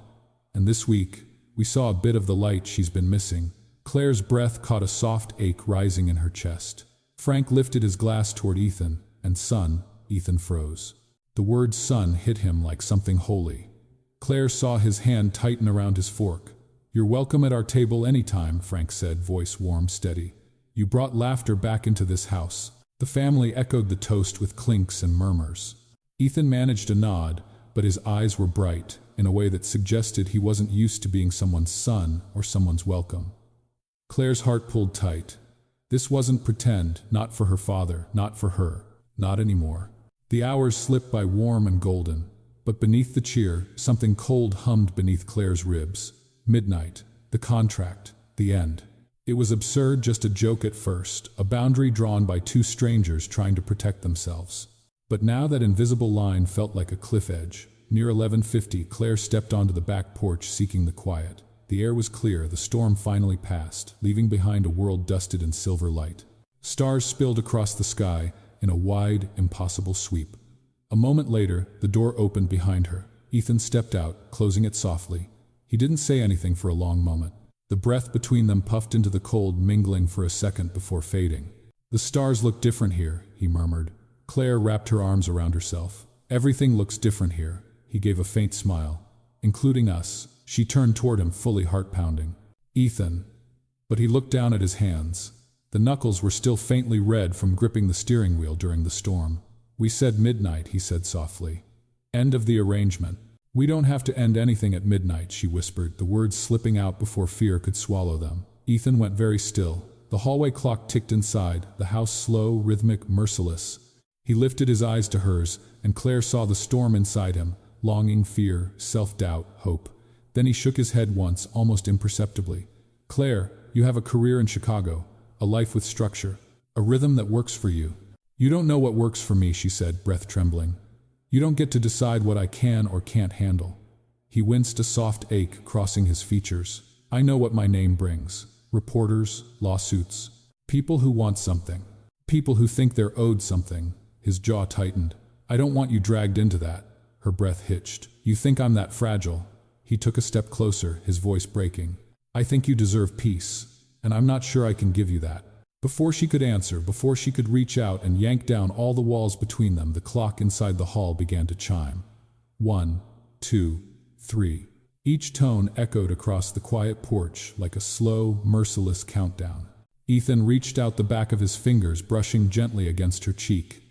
And this week, we saw a bit of the light she's been missing. Claire's breath caught a soft ache rising in her chest. Frank lifted his glass toward Ethan, and son, Ethan froze. The word son hit him like something holy. Claire saw his hand tighten around his fork. You're welcome at our table anytime, Frank said, voice warm, steady. You brought laughter back into this house. The family echoed the toast with clinks and murmurs. Ethan managed a nod, but his eyes were bright, in a way that suggested he wasn't used to being someone's son or someone's welcome. Claire's heart pulled tight. This wasn't pretend, not for her father, not for her, not anymore. The hours slipped by warm and golden, but beneath the cheer, something cold hummed beneath Claire's ribs. Midnight, the contract, the end. It was absurd, just a joke at first, a boundary drawn by two strangers trying to protect themselves. But now that invisible line felt like a cliff edge. Near 11:50, Claire stepped onto the back porch seeking the quiet. The air was clear, the storm finally passed, leaving behind a world dusted in silver light. Stars spilled across the sky in a wide, impossible sweep. A moment later, the door opened behind her. Ethan stepped out, closing it softly. He didn't say anything for a long moment. The breath between them puffed into the cold, mingling for a second before fading. The stars look different here, he murmured. Claire wrapped her arms around herself. Everything looks different here. He gave a faint smile. Including us. She turned toward him, fully heart-pounding. Ethan. But he looked down at his hands. The knuckles were still faintly red from gripping the steering wheel during the storm. We said midnight, he said softly. End of the arrangement. We don't have to end anything at midnight, she whispered, the words slipping out before fear could swallow them. Ethan went very still. The hallway clock ticked inside, the house slow, rhythmic, merciless. He lifted his eyes to hers, and Claire saw the storm inside him, longing, fear, self-doubt, hope. Then he shook his head once, almost imperceptibly. Claire, you have a career in Chicago, a life with structure, a rhythm that works for you. You don't know what works for me, she said, breath trembling. You don't get to decide what I can or can't handle. He winced, a soft ache crossing his features. I know what my name brings. Reporters, lawsuits, people who want something, people who think they're owed something. His jaw tightened. I don't want you dragged into that. Her breath hitched. You think I'm that fragile? He took a step closer, his voice breaking. I think you deserve peace, and I'm not sure I can give you that. Before she could answer, before she could reach out and yank down all the walls between them, the clock inside the hall began to chime. 1, 2, 3. Each tone echoed across the quiet porch like a slow, merciless countdown. Ethan reached out the back of his fingers, brushing gently against her cheek.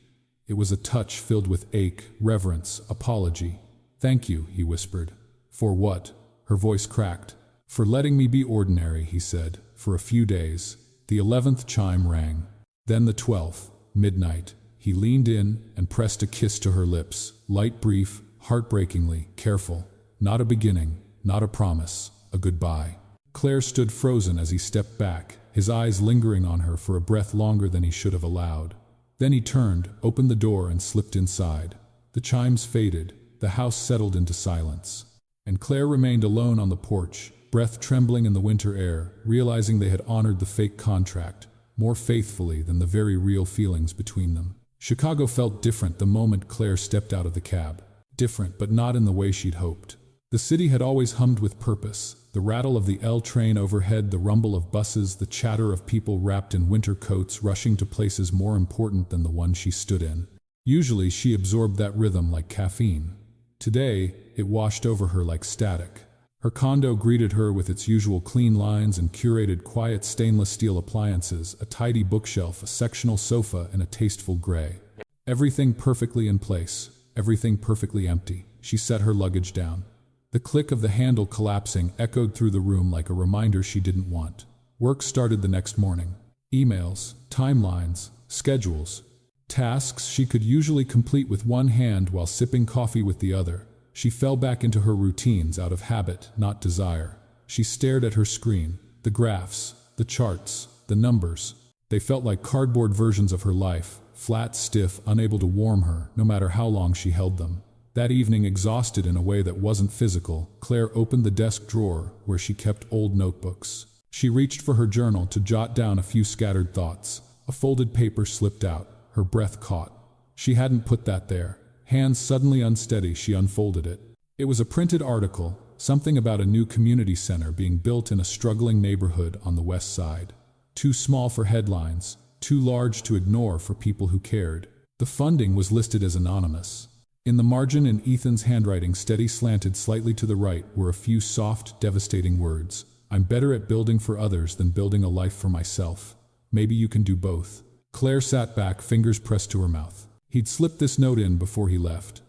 It was a touch filled with ache, reverence, apology. Thank you, he whispered. For what? Her voice cracked. For letting me be ordinary, he said. For a few days. The 11th chime rang. Then the 12th, midnight. He leaned in and pressed a kiss to her lips, light, brief, heartbreakingly, careful. Not a beginning, not a promise, a goodbye. Claire stood frozen as he stepped back, his eyes lingering on her for a breath longer than he should have allowed. Then he turned, opened the door and slipped inside. The chimes faded, the house settled into silence. And Claire remained alone on the porch, breath trembling in the winter air, realizing they had honored the fake contract more faithfully than the very real feelings between them. Chicago felt different the moment Claire stepped out of the cab. Different, but not in the way she'd hoped. The city had always hummed with purpose. The rattle of the L train overhead, the rumble of buses, the chatter of people wrapped in winter coats rushing to places more important than the one she stood in. Usually she absorbed that rhythm like caffeine. Today, it washed over her like static. Her condo greeted her with its usual clean lines and curated quiet stainless steel appliances, a tidy bookshelf, a sectional sofa, and a tasteful gray. Everything perfectly in place, everything perfectly empty. She set her luggage down. The click of the handle collapsing echoed through the room like a reminder she didn't want. Work started the next morning. Emails, timelines, schedules. Tasks she could usually complete with one hand while sipping coffee with the other. She fell back into her routines out of habit, not desire. She stared at her screen. The graphs, the charts, the numbers. They felt like cardboard versions of her life, flat, stiff, unable to warm her, no matter how long she held them. That evening, exhausted in a way that wasn't physical, Claire opened the desk drawer where she kept old notebooks. She reached for her journal to jot down a few scattered thoughts. A folded paper slipped out, her breath caught. She hadn't put that there. Hands suddenly unsteady, she unfolded it. It was a printed article, something about a new community center being built in a struggling neighborhood on the west side. Too small for headlines, too large to ignore for people who cared. The funding was listed as anonymous. In the margin, in Ethan's handwriting, steady slanted slightly to the right, were a few soft, devastating words. I'm better at building for others than building a life for myself. Maybe you can do both. Claire sat back, fingers pressed to her mouth. He'd slipped this note in before he left.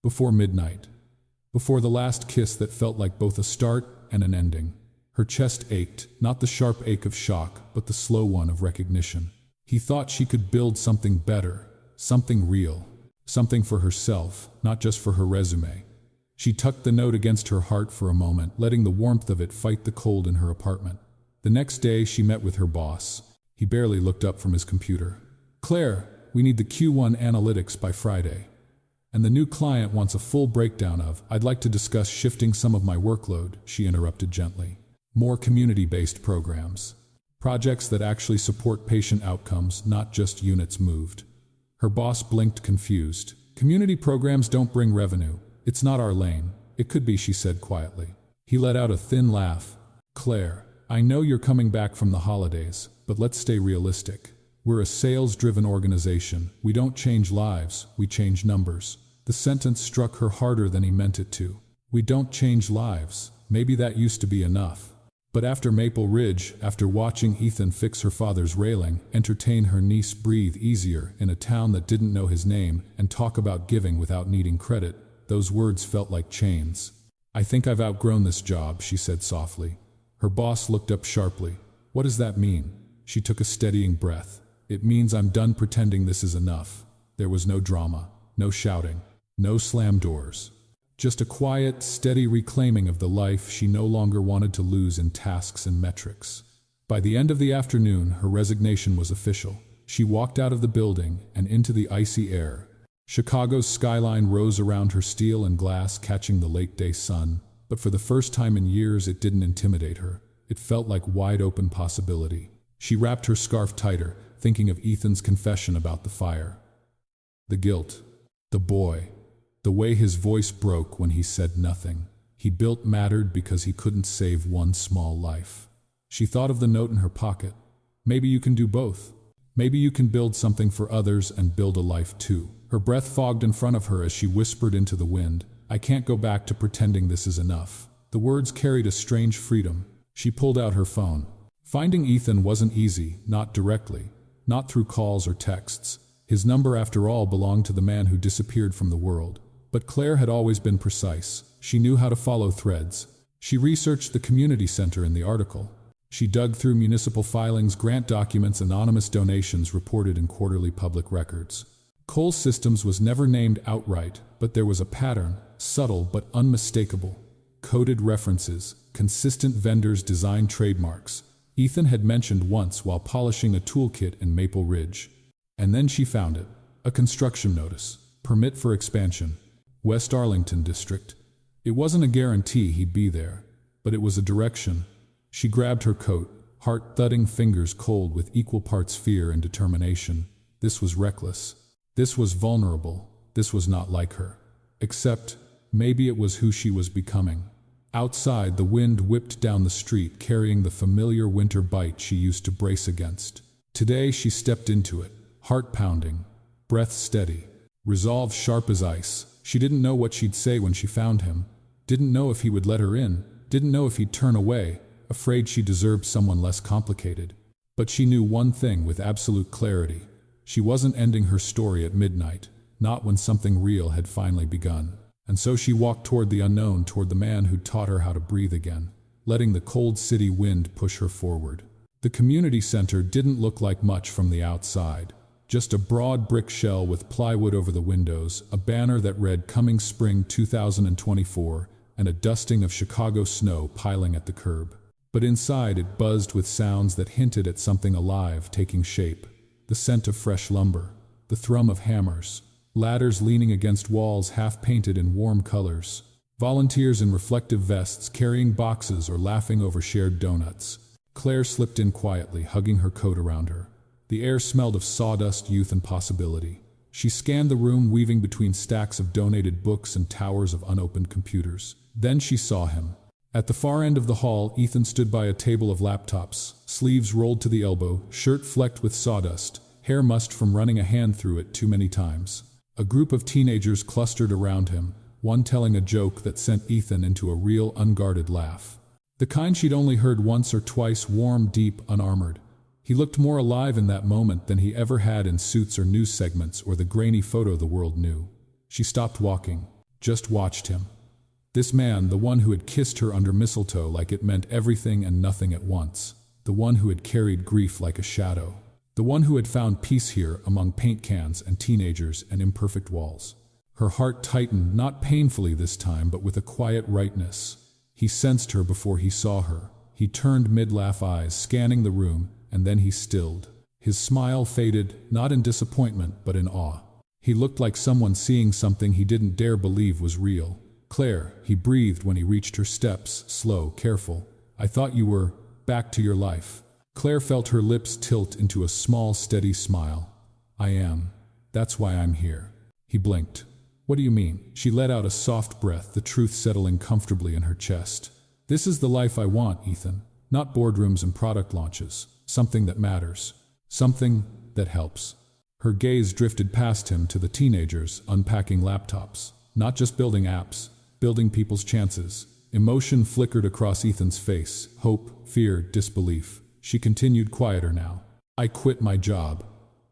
Before midnight. Before the last kiss that felt like both a start and an ending. Her chest ached, not the sharp ache of shock, but the slow one of recognition. He thought she could build something better, something real, something for herself, not just for her resume. She tucked the note against her heart for a moment, letting the warmth of it fight the cold in her apartment. The next day she met with her boss. He barely looked up from his computer. Claire, we need the Q1 analytics by Friday. And the new client wants a full breakdown of, I'd like to discuss shifting some of my workload, she interrupted gently. More community-based programs. Projects that actually support patient outcomes, not just units moved. Her boss blinked, confused. Community programs don't bring revenue. It's not our lane. It could be, she said quietly. He let out a thin laugh. Claire, I know you're coming back from the holidays, but let's stay realistic. We're a sales-driven organization. We don't change lives, we change numbers. The sentence struck her harder than he meant it to. We don't change lives. Maybe that used to be enough. But after Maple Ridge, after watching Ethan fix her father's railing, entertain her niece, breathe easier in a town that didn't know his name, and talk about giving without needing credit, those words felt like chains. I think I've outgrown this job, she said softly. Her boss looked up sharply. What does that mean? She took a steadying breath. It means I'm done pretending this is enough. There was no drama, no shouting, no slam doors. Just a quiet, steady reclaiming of the life she no longer wanted to lose in tasks and metrics. By the end of the afternoon, her resignation was official. She walked out of the building and into the icy air. Chicago's skyline rose around her, steel and glass catching the late-day sun. But for the first time in years, it didn't intimidate her. It felt like wide-open possibility. She wrapped her scarf tighter, thinking of Ethan's confession about the fire. The guilt. The boy. The way his voice broke when he said nothing. He built mattered because he couldn't save one small life. She thought of the note in her pocket. Maybe you can do both. Maybe you can build something for others and build a life too. Her breath fogged in front of her as she whispered into the wind. I can't go back to pretending this is enough. The words carried a strange freedom. She pulled out her phone. Finding Ethan wasn't easy, not directly, not through calls or texts. His number, after all, belonged to the man who disappeared from the world. But Claire had always been precise. She knew how to follow threads. She researched the community center in the article. She dug through municipal filings, grant documents, anonymous donations reported in quarterly public records. Cole Systems was never named outright, but there was a pattern, subtle but unmistakable. Coded references, consistent vendors' design trademarks. Ethan had mentioned once while polishing a toolkit in Maple Ridge. And then she found it. A construction notice. Permit for expansion. West Arlington District. It wasn't a guarantee he'd be there, but it was a direction. She grabbed her coat, heart-thudding, fingers cold with equal parts fear and determination. This was reckless. This was vulnerable. This was not like her. Except, maybe it was who she was becoming. Outside, the wind whipped down the street, carrying the familiar winter bite she used to brace against. Today she stepped into it, heart pounding, breath steady, resolve sharp as ice. She didn't know what she'd say when she found him. Didn't know if he would let her in. Didn't know if he'd turn away, afraid she deserved someone less complicated. But she knew one thing with absolute clarity. She wasn't ending her story at midnight, not when something real had finally begun. And so she walked toward the unknown, toward the man who'd taught her how to breathe again, letting the cold city wind push her forward. The community center didn't look like much from the outside. Just a broad brick shell with plywood over the windows, a banner that read Coming Spring 2024, and a dusting of Chicago snow piling at the curb. But inside it buzzed with sounds that hinted at something alive taking shape. The scent of fresh lumber, the thrum of hammers, ladders leaning against walls half-painted in warm colors, volunteers in reflective vests carrying boxes or laughing over shared donuts. Claire slipped in quietly, hugging her coat around her. The air smelled of sawdust, youth, and possibility. She scanned the room, weaving between stacks of donated books and towers of unopened computers. Then she saw him. At the far end of the hall, Ethan stood by a table of laptops, sleeves rolled to the elbow, shirt flecked with sawdust, hair mussed from running a hand through it too many times. A group of teenagers clustered around him, one telling a joke that sent Ethan into a real, unguarded laugh. The kind she'd only heard once or twice, warm, deep, unarmored. He looked more alive in that moment than he ever had in Suits or news segments or the grainy photo the world knew. She stopped walking, just watched him. This man, the one who had kissed her under mistletoe like it meant everything and nothing at once. The one who had carried grief like a shadow. The one who had found peace here among paint cans and teenagers and imperfect walls. Her heart tightened, not painfully this time, but with a quiet rightness. He sensed her before he saw her. He turned mid-laugh eyes, scanning the room, and then he stilled. His smile faded, not in disappointment, but in awe. He looked like someone seeing something he didn't dare believe was real. "Claire," he breathed when he reached her steps, slow, careful. "I thought you were back to your life." Claire felt her lips tilt into a small, steady smile. "I am. That's why I'm here." He blinked. "What do you mean?" She let out a soft breath, the truth settling comfortably in her chest. "This is the life I want, Ethan. Not boardrooms and product launches. Something that matters. Something that helps." Her gaze drifted past him to the teenagers unpacking laptops. Not just building apps, building people's chances. Emotion flickered across Ethan's face. Hope, fear, disbelief. She continued, quieter now. "I quit my job."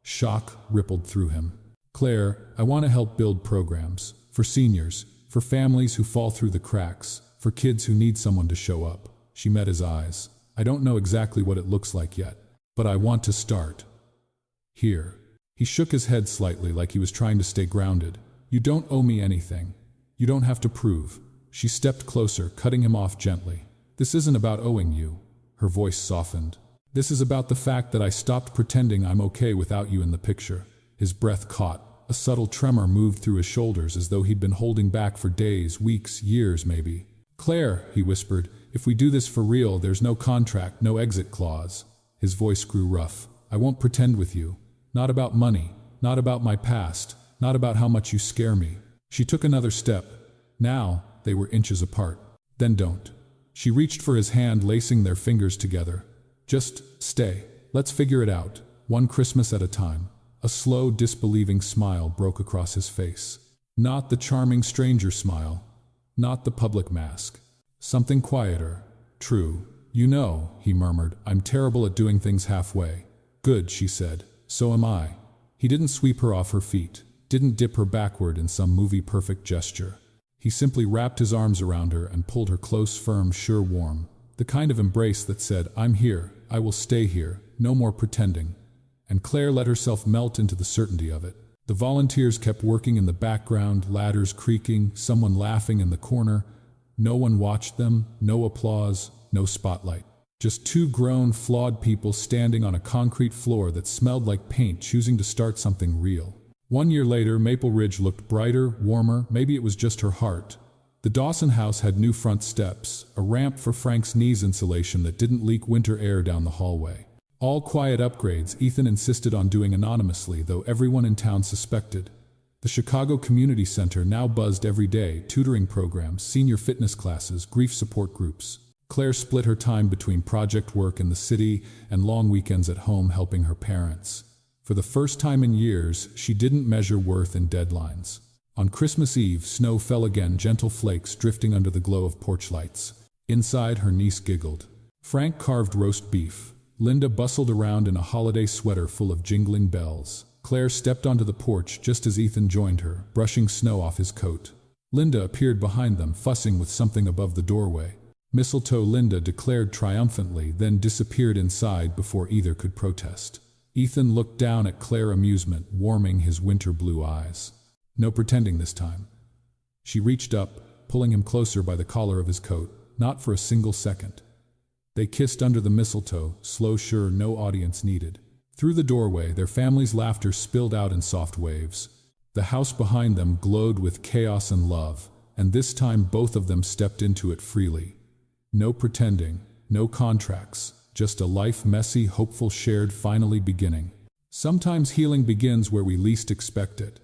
Shock rippled through him. "Claire, I want to help build programs. For seniors, for families who fall through the cracks, for kids who need someone to show up." She met his eyes. "I don't know exactly what it looks like yet, but I want to start here." He shook his head slightly, like he was trying to stay grounded. "You don't owe me anything. You don't have to prove." She stepped closer, cutting him off gently. "This isn't about owing you." Her voice softened. "This is about the fact that I stopped pretending I'm okay without you in the picture." His breath caught. A subtle tremor moved through his shoulders, as though he'd been holding back for days, weeks, years maybe. "Claire," he whispered, "if we do this for real, there's no contract, no exit clause." His voice grew rough. "I won't pretend with you. Not about money, not about my past, not about how much you scare me." She took another step. Now, they were inches apart. "Then don't." She reached for his hand, lacing their fingers together. "Just stay. Let's figure it out, one Christmas at a time." A slow, disbelieving smile broke across his face. Not the charming stranger smile. Not the public mask. Something quieter. "True. You know," he murmured, "I'm terrible at doing things halfway." "Good," she said. "So am I." He didn't sweep her off her feet, didn't dip her backward in some movie-perfect gesture. He simply wrapped his arms around her and pulled her close, firm, sure, warm. The kind of embrace that said, "I'm here, I will stay here, no more pretending." And Claire let herself melt into the certainty of it. The volunteers kept working in the background, ladders creaking, someone laughing in the corner. No one watched them, no applause, no spotlight. Just two grown, flawed people standing on a concrete floor that smelled like paint, choosing to start something real. 1 year later, Maple Ridge looked brighter, warmer, maybe it was just her heart. The Dawson house had new front steps, a ramp for Frank's knees insulation that didn't leak winter air down the hallway. All quiet upgrades Ethan insisted on doing anonymously, though everyone in town suspected. The Chicago Community Center now buzzed every day, tutoring programs, senior fitness classes, grief support groups. Claire split her time between project work in the city and long weekends at home helping her parents. For the first time in years, she didn't measure worth in deadlines. On Christmas Eve, snow fell again, gentle flakes drifting under the glow of porch lights. Inside, her niece giggled. Frank carved roast beef. Linda bustled around in a holiday sweater full of jingling bells. Claire stepped onto the porch just as Ethan joined her, brushing snow off his coat. Linda appeared behind them, fussing with something above the doorway. "Mistletoe," Linda declared triumphantly, then disappeared inside before either could protest. Ethan looked down at Claire, amusement warming his winter blue eyes. No pretending this time. She reached up, pulling him closer by the collar of his coat, not for a single second. They kissed under the mistletoe, slow, sure, no audience needed. Through the doorway, their family's laughter spilled out in soft waves. The house behind them glowed with chaos and love, and this time both of them stepped into it freely. No pretending, no contracts, just a life messy, hopeful, shared, finally beginning. Sometimes healing begins where we least expect it.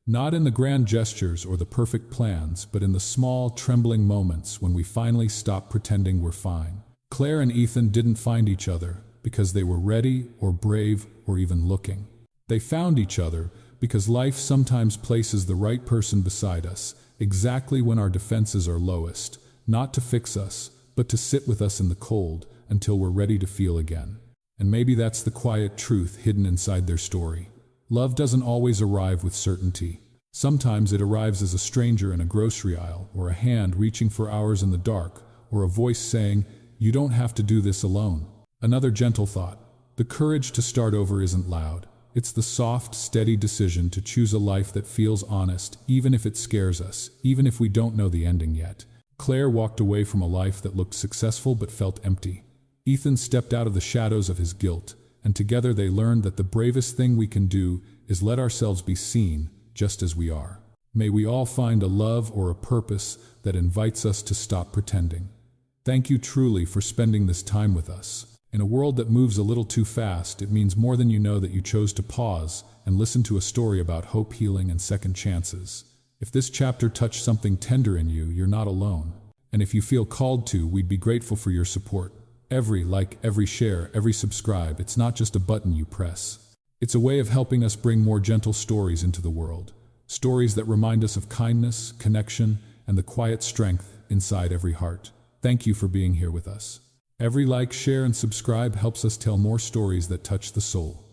Not in the grand gestures or the perfect plans, but in the small, trembling moments when we finally stop pretending we're fine. Claire and Ethan didn't find each other because they were ready or brave or even looking. They found each other because life sometimes places the right person beside us, exactly when our defenses are lowest, not to fix us, but to sit with us in the cold until we're ready to feel again. And maybe that's the quiet truth hidden inside their story. Love doesn't always arrive with certainty. Sometimes it arrives as a stranger in a grocery aisle, or a hand reaching for hours in the dark, or a voice saying, "You don't have to do this alone." Another gentle thought. The courage to start over isn't loud. It's the soft, steady decision to choose a life that feels honest, even if it scares us, even if we don't know the ending yet. Claire walked away from a life that looked successful but felt empty. Ethan stepped out of the shadows of his guilt, and together they learned that the bravest thing we can do is let ourselves be seen just as we are. May we all find a love or a purpose that invites us to stop pretending. Thank you truly for spending this time with us. In a world that moves a little too fast, it means more than you know that you chose to pause and listen to a story about hope, healing, and second chances. If this chapter touched something tender in you, you're not alone. And if you feel called to, we'd be grateful for your support. Every like, every share, every subscribe, it's not just a button you press. It's a way of helping us bring more gentle stories into the world. Stories that remind us of kindness, connection, and the quiet strength inside every heart. Thank you for being here with us. Every like, share, and subscribe helps us tell more stories that touch the soul.